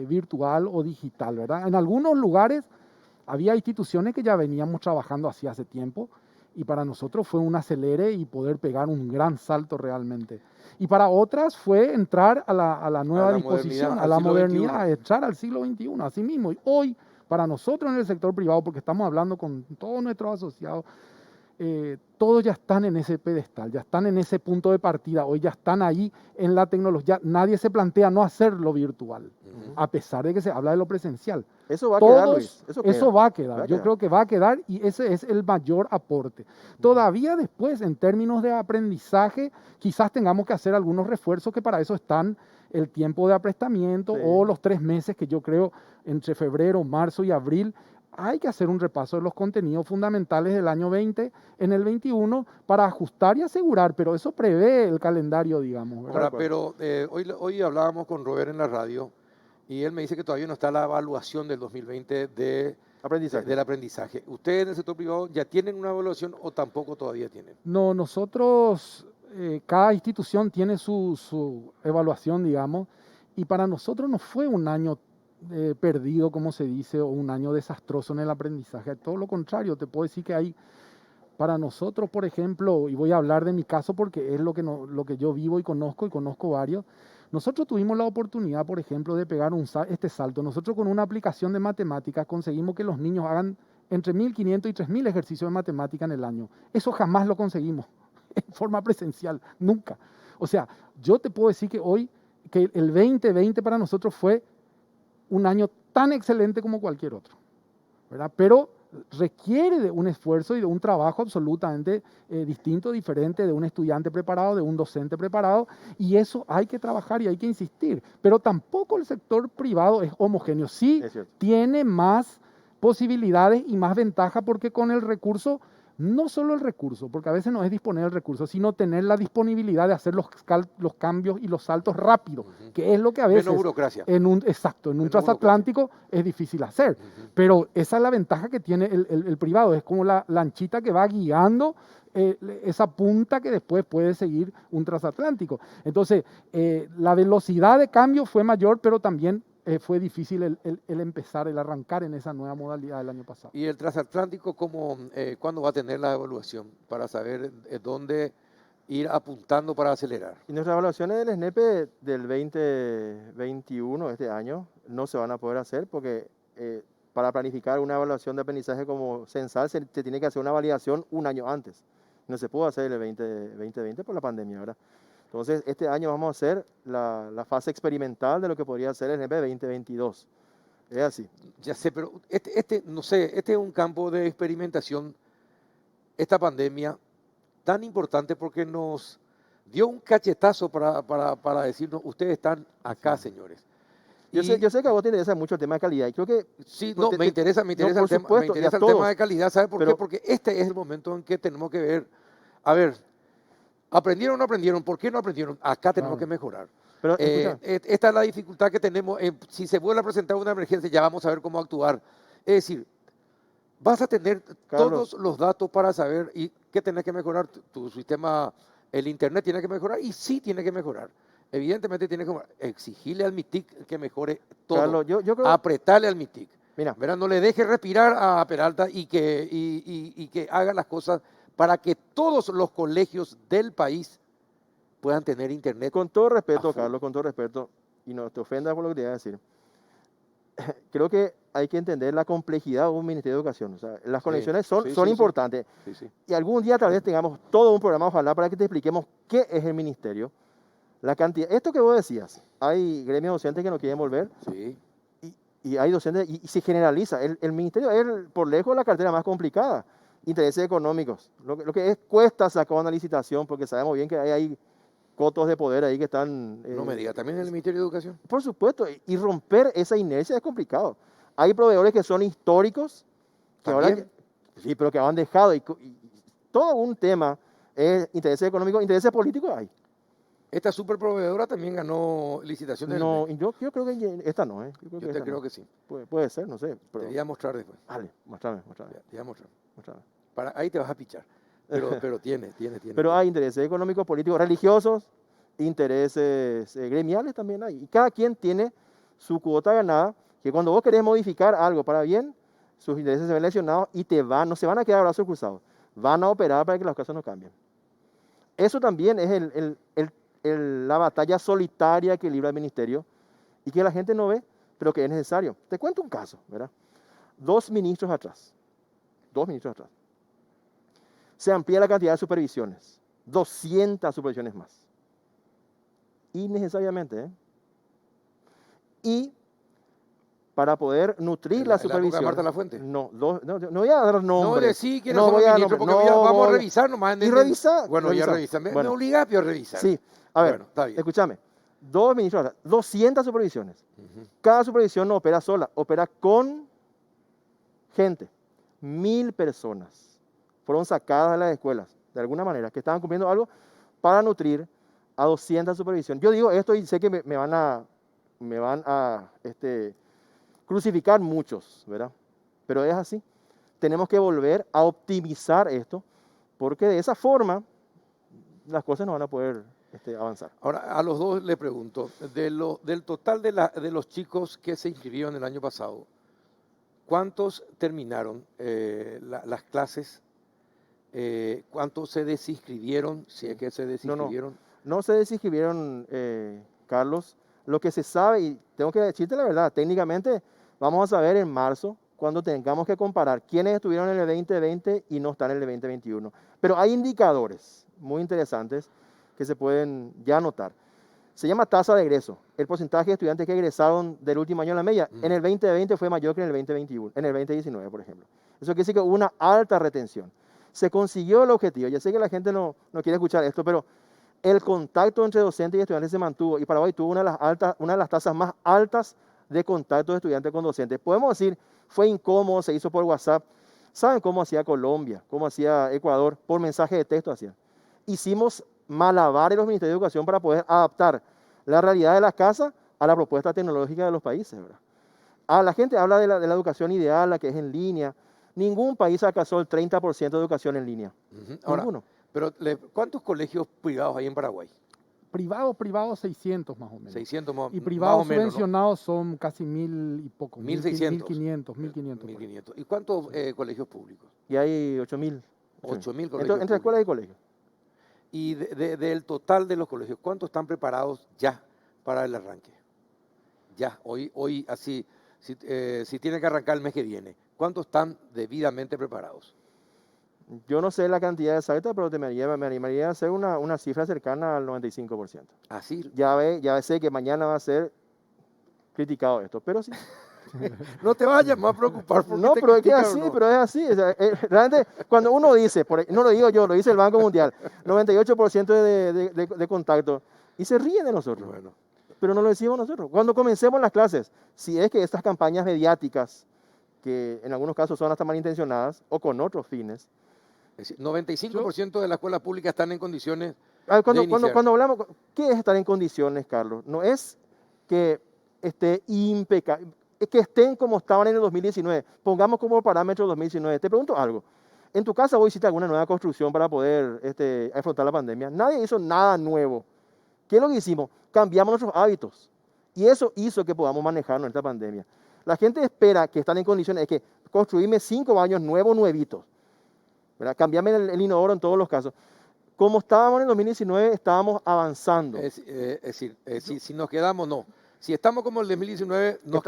virtual o digital, ¿verdad? En algunos lugares había instituciones que ya veníamos trabajando así hace tiempo y para nosotros fue un acelere y poder pegar un gran salto realmente. Y para otras fue entrar a la nueva disposición, a la modernidad, entrar al siglo XXI. Así mismo, y hoy Para nosotros en el sector privado, porque estamos hablando con todos nuestros asociados, todos ya están en ese pedestal, ya están en ese punto de partida, hoy ya están ahí en la tecnología. Nadie se plantea no hacerlo virtual, a pesar de que se habla de lo presencial. Eso va a quedar, Todos, Luis. eso va a quedar. Va a Yo quedar. creo que va a quedar y ese es el mayor aporte. Todavía después, en términos de aprendizaje, quizás tengamos que hacer algunos refuerzos que para eso están el tiempo de aprestamiento Sí. o los 3 meses que yo creo entre febrero, marzo y abril. Hay que hacer un repaso de los contenidos fundamentales del año 20 en el 21 para ajustar y asegurar, pero eso prevé el calendario, digamos, ¿verdad? Ahora, pero hoy hablábamos con Robert en la radio y él me dice que todavía no está la evaluación del 2020 Aprendizaje. del aprendizaje. ¿Ustedes en el sector privado ya tienen una evaluación o tampoco todavía tienen? No, nosotros, cada institución tiene su evaluación, digamos, y para nosotros no fue un año perdido, como se dice, o un año desastroso en el aprendizaje. Todo lo contrario, te puedo decir que hay, para nosotros, por ejemplo, y voy a hablar de mi caso porque es lo que yo vivo y conozco varios, nosotros tuvimos la oportunidad, por ejemplo, de pegar este salto. Nosotros con una aplicación de matemáticas conseguimos que los niños hagan entre 1.500 y 3.000 ejercicios de matemática en el año. Eso jamás lo conseguimos en forma presencial, nunca. O sea, yo te puedo decir que hoy, que el 2020 para nosotros fue un año tan excelente como cualquier otro, ¿verdad? Pero requiere de un esfuerzo y de un trabajo absolutamente distinto, diferente de un estudiante preparado, de un docente preparado, y eso hay que trabajar y hay que insistir. Pero tampoco el sector privado es homogéneo. Sí, Es cierto. tiene más posibilidades y más ventaja porque con el recurso, no solo el recurso, porque a veces no es disponer del recurso, sino tener la disponibilidad de hacer los cambios y los saltos rápidos, que es lo que a veces Menos burocracia. en un Menos transatlántico es difícil hacer. Pero esa es la ventaja que tiene el privado, es como la lanchita que va guiando esa punta que después puede seguir un transatlántico. Entonces, la velocidad de cambio fue mayor, pero también fue difícil el empezar, el arrancar en esa nueva modalidad del año pasado. ¿Y el transatlántico cuándo va a tener la evaluación para saber dónde ir apuntando para acelerar? Y nuestras evaluaciones del SNEPE del 2021, este año, no se van a poder hacer porque para planificar una evaluación de aprendizaje como censal se tiene que hacer una validación un año antes. No se pudo hacer el 2020 por la pandemia, ¿verdad? Entonces, este año vamos a hacer la fase experimental de lo que podría ser el SNEPE 2022. Es así. Ya sé, pero no sé, este es un campo de experimentación, esta pandemia, tan importante porque nos dio un cachetazo para decirnos, ustedes están acá, señores. Yo sé que a vos te interesa mucho el tema de calidad y creo que... Sí, no, me interesa por el tema, supuesto, y a el todos. tema de calidad, ¿sabe por qué? Pero- Porque este es el momento en que tenemos que ver, a ver, ¿aprendieron o no aprendieron? ¿Por qué no aprendieron? Acá tenemos Claro. que mejorar. Pero, escucha, Esta es la dificultad que tenemos. Si se vuelve a presentar una emergencia, ya vamos a ver cómo actuar. Es decir, vas a tener Carlos. todos los datos para saber y qué tenés que mejorar. Tu sistema, el internet tiene que mejorar y sí tiene que mejorar. Evidentemente tiene que mejorar. Exigirle al MITIC que mejore todo. Carlos, yo creo... Apretarle al MITIC. Mira, ¿Verdad? No le deje respirar a Peralta y que haga las cosas para que todos los colegios del país puedan tener internet. con todo respeto, a full. Carlos, con todo respeto, y no te ofendas por lo que te voy a decir, creo que hay que entender la complejidad de un Ministerio de Educación. O sea, las conexiones son sí, sí. importantes. Sí, sí. Y algún día tal vez tengamos todo un programa, ojalá, para que te expliquemos qué es el ministerio. La cantidad, esto que vos decías, hay gremios docentes que no quieren volver Sí. y hay docentes, y se generaliza. El ministerio es por lejos la cartera más complicada. Intereses económicos. Lo que cuesta sacar una licitación, porque sabemos bien que hay cotos de poder ahí que están... No me diga, también en el Ministerio de Educación. Por supuesto, y romper esa inercia es complicado. Hay proveedores que son históricos, que ahora También. sí, pero que han dejado, y todo un tema es intereses económicos, intereses políticos hay. Esta superproveedora también ganó licitaciones. No, y yo creo que esta no, ¿eh? Yo te creo que sí. Puede ser, no sé. Te Pero, voy a mostrar después. dale, mostrame. Te voy a mostrar. mostrame. Ahí te vas a pichar. Pero tiene. Pero hay intereses económicos, políticos, religiosos, intereses gremiales también hay. Y cada quien tiene su cuota ganada, que cuando vos querés modificar algo para bien, sus intereses se ven lesionados y no se van a quedar brazos cruzados. Van a operar para que las cosas no cambien. Eso también es la batalla solitaria que libra el ministerio y que la gente no ve, pero que es necesario. Te cuento un caso, ¿verdad? 2 ministros atrás, se amplía la cantidad de supervisiones, 200 supervisiones más. Innecesariamente, ¿eh? Y para poder nutrir la supervisión. Marta Lafuente. No voy a dar nombres. No decí quiénes no son voy los a ministros, nombrar, porque no vamos a voy revisar nomás. Y revisa. Bueno, ya revisan. Me obliga a revisar. Sí, a ver, Bueno, está bien. escúchame. 2 ministros, 200 supervisiones. Cada supervisión no opera sola, opera con gente. 1000 personas fueron sacadas de las escuelas, de alguna manera, que estaban cumpliendo algo para nutrir a 200 supervisiones. Yo digo esto y sé que me van a crucificar muchos, ¿verdad? Pero es así. Tenemos que volver a optimizar esto, porque de esa forma las cosas no van a poder avanzar. Ahora, a los dos le pregunto, del total de los chicos que se inscribieron el año pasado, ¿cuántos terminaron las clases? ¿Cuántos se desinscribieron? Si es que se desinscribieron. No se desinscribieron, Carlos. Lo que se sabe, y tengo que decirte la verdad, técnicamente vamos a saber en marzo, cuando tengamos que comparar quiénes estuvieron en el 2020 y no están en el 2021. Pero hay indicadores muy interesantes que se pueden ya notar. Se llama tasa de egreso. El porcentaje de estudiantes que egresaron del último año en la media en el 2020 fue mayor que en el 2021, en el 2019, por ejemplo. Eso quiere decir que hubo una alta retención. Se consiguió el objetivo. Ya sé que la gente no quiere escuchar esto, pero el contacto entre docentes y estudiantes se mantuvo y Paraguay tuvo una de las tasas más altas de contacto de estudiantes con docentes. Podemos decir, fue incómodo, se hizo por WhatsApp. ¿Saben cómo hacía Colombia? ¿Cómo hacía Ecuador? Por mensaje de texto hacían. Hicimos malabares los ministerios de educación para poder adaptar la realidad de las casas a la propuesta tecnológica de los países, ¿verdad? La gente habla de la educación ideal, la que es en línea. Ningún país alcanzó el 30% de educación en línea. Ahora, Ninguno. Pero, ¿cuántos colegios privados hay en Paraguay? Privados 600 más o menos. 600 más, Y privados más o menos, subvencionados son casi 1000 y poco. 1600. 1500. 1500. ¿Y cuántos colegios públicos? Y hay 8000. 8000 colegios. Entre escuelas y colegios. Y del total de los colegios, ¿cuántos están preparados ya para el arranque? Ya, hoy así, si tiene que arrancar el mes que viene, ¿cuántos están debidamente preparados? Yo no sé la cantidad exacta, pero me animaría a hacer una cifra cercana al 95%. Así. Ya sé que mañana va a ser criticado esto, pero sí. No te vayas más a preocupar porque no, te pero es que critican, así, ¿o no? pero es así. O sea, realmente, cuando uno dice, no lo digo yo, lo dice el Banco Mundial, 98% de contacto, y se ríen de nosotros. Bueno. Pero no lo decimos nosotros. Cuando comencemos las clases, si es que estas campañas mediáticas, que en algunos casos son hasta malintencionadas o con otros fines, Es decir, 95% de las escuelas públicas están en condiciones Cuando hablamos, ¿qué es estar en condiciones, Carlos? No es que esté impecable, es que estén como estaban en el 2019. Pongamos como parámetro 2019. Te pregunto algo. ¿En tu casa vos hiciste alguna nueva construcción para poder afrontar la pandemia? Nadie hizo nada nuevo. ¿Qué es lo que hicimos? Cambiamos nuestros hábitos. Y eso hizo que podamos manejar nuestra pandemia. La gente espera que están en condiciones, es que construirme 5 baños nuevitos. ¿Verdad? Cambiarme el inodoro en todos los casos. Como estábamos en el 2019, estábamos avanzando. Es decir, si nos quedamos, no. Si estamos como el 2019, nos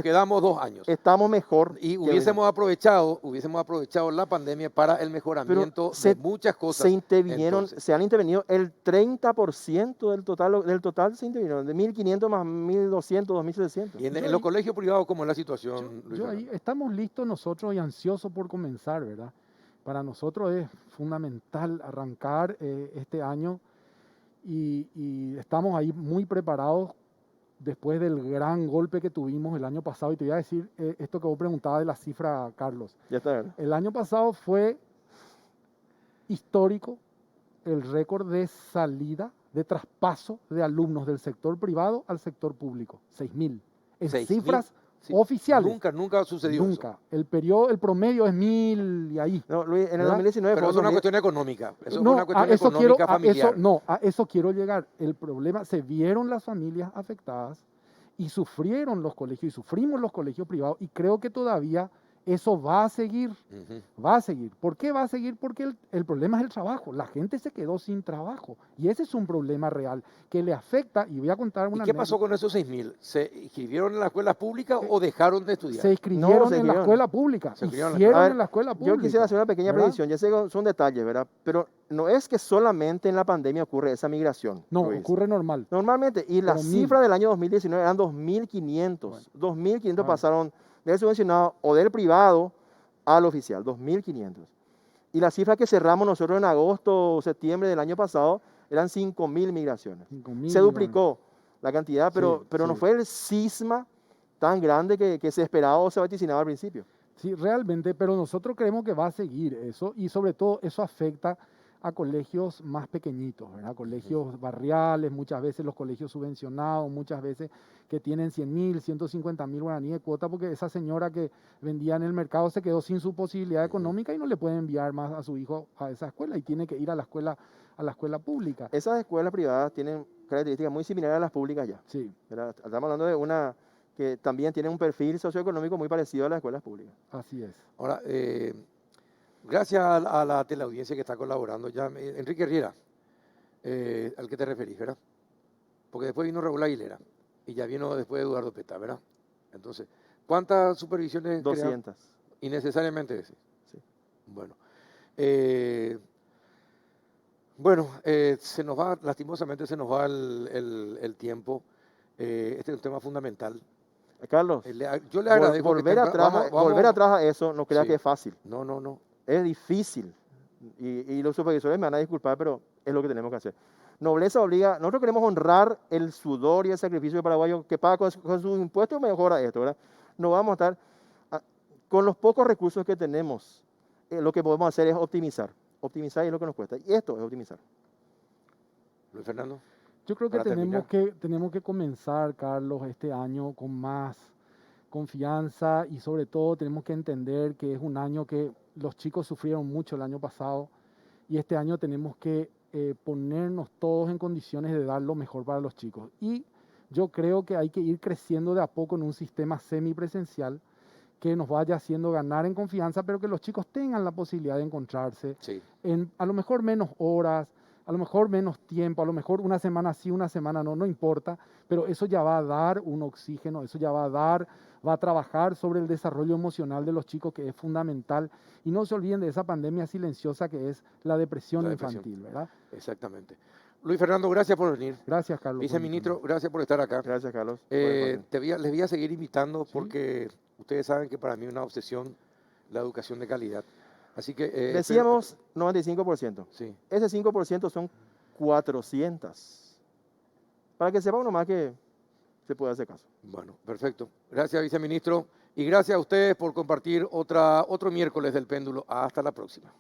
quedamos 2 años. Estamos mejor. Y hubiésemos aprovechado la pandemia para el mejoramiento de muchas cosas. Se han intervenido el 30% del total se intervinieron, de 1.500 más 1.200, 2.700. Y en los colegios privados, ¿cómo es la situación, Luis Fernando? Ahí estamos listos nosotros y ansiosos por comenzar, ¿verdad? Para nosotros es fundamental arrancar este año y estamos ahí muy preparados después del gran golpe que tuvimos el año pasado. Y te voy a decir esto que vos preguntabas de la cifra, Carlos. Ya está, ¿verdad? El año pasado fue histórico el récord de salida, de traspaso de alumnos del sector privado al sector público. 6.000. En 6.000, cifras sí. oficiales. Nunca sucedió Nunca. eso. El promedio es 1.000 y ahí. No, Luis, en el ¿verdad? 2019 Pero fue eso es una cuestión económica. Eso es una cuestión eso económica familiar. a eso quiero llegar. El problema, se vieron las familias afectadas y sufrieron los colegios y sufrimos los colegios privados y creo que todavía Eso va a seguir, Ujú. va a seguir. ¿Por qué va a seguir? Porque el problema es el trabajo. La gente se quedó sin trabajo y ese es un problema real que le afecta. Y voy a contar ¿Y una qué pasó anécdota. con esos 6.000? ¿Se inscribieron en las escuelas públicas o dejaron de estudiar? Se No, inscribieron se en la inscribieron. escuela pública, Se inscribieron en la hicieron A ver, en la escuela Yo pública. quisiera hacer una pequeña ¿verdad? precisión, ya sé que son detalles, ¿verdad? Pero no es que solamente en la pandemia ocurre esa migración. No, Luis. ocurre normal. Normalmente, y la Pero cifra mil. del año 2019 eran 2.500. Bueno. 2.500 Bueno. pasaron del subvencionado o del privado al oficial, 2.500. Y la cifra que cerramos nosotros en agosto o septiembre del año pasado eran 5.000 migraciones. 5.000 Se duplicó la cantidad, pero, Sí, pero no sí. fue el cisma tan grande que se esperaba o se vaticinaba al principio. Sí, realmente, pero nosotros creemos que va a seguir eso y sobre todo eso afecta a colegios más pequeñitos, ¿verdad? Colegios barriales, muchas veces los colegios subvencionados, muchas veces que tienen 100.000, 150.000 guaraníes de cuota porque esa señora que vendía en el mercado se quedó sin su posibilidad económica y no le puede enviar más a su hijo a esa escuela y tiene que ir a la escuela pública. Esas escuelas privadas tienen características muy similares a las públicas ya, Sí, ¿verdad? Estamos hablando de una que también tiene un perfil socioeconómico muy parecido a las escuelas públicas. así es. Ahora, gracias a la teleaudiencia que está colaborando ya, Enrique Riera, al que te referís, ¿verdad? Porque después vino Raúl Aguilera y ya vino después Eduardo Peta, ¿verdad? Entonces, ¿cuántas supervisiones crean? 200. Innecesariamente decís. Sí. Bueno, se nos va, lastimosamente se nos va el tiempo. Este es un tema fundamental. Carlos, Yo le agradezco que volver, tenga- atrás, vamos- volver vamos- atrás a eso no crea Sí. que es fácil. No. Es difícil. Y los supervisores me van a disculpar, pero es lo que tenemos que hacer. Nobleza obliga, nosotros queremos honrar el sudor y el sacrificio del paraguayo que paga con sus impuestos, mejora esto, ¿verdad? No vamos a estar, con los pocos recursos que tenemos, lo que podemos hacer es optimizar. Optimizar es lo que nos cuesta. Y esto es optimizar. Luis Fernando. Yo creo que Para terminar. tenemos que comenzar, Carlos, este año con más confianza y sobre todo tenemos que entender que es un año que los chicos sufrieron mucho el año pasado y este año tenemos que ponernos todos en condiciones de dar lo mejor para los chicos. Y yo creo que hay que ir creciendo de a poco en un sistema semipresencial que nos vaya haciendo ganar en confianza, pero que los chicos tengan la posibilidad de encontrarse Sí. en a lo mejor menos horas, a lo mejor menos tiempo, a lo mejor una semana sí, una semana no importa, pero eso ya va a dar un oxígeno, eso ya va a trabajar sobre el desarrollo emocional de los chicos, que es fundamental. Y no se olviden de esa pandemia silenciosa que es la depresión La depresión. infantil, ¿verdad? Exactamente. Luis Fernando, gracias por venir. Gracias, Carlos. por Viceministro, invitarme. gracias por estar acá. Gracias, Carlos. por el espacio. Les voy a seguir invitando Sí. porque ustedes saben que para mí es una obsesión la educación de calidad. Así que... Decíamos 95%. Sí. Ese 5% son 400. Para que sepa uno más que se puede hacer caso. Bueno, perfecto. Gracias, viceministro. Y gracias a ustedes por compartir otro miércoles del péndulo. Hasta la próxima.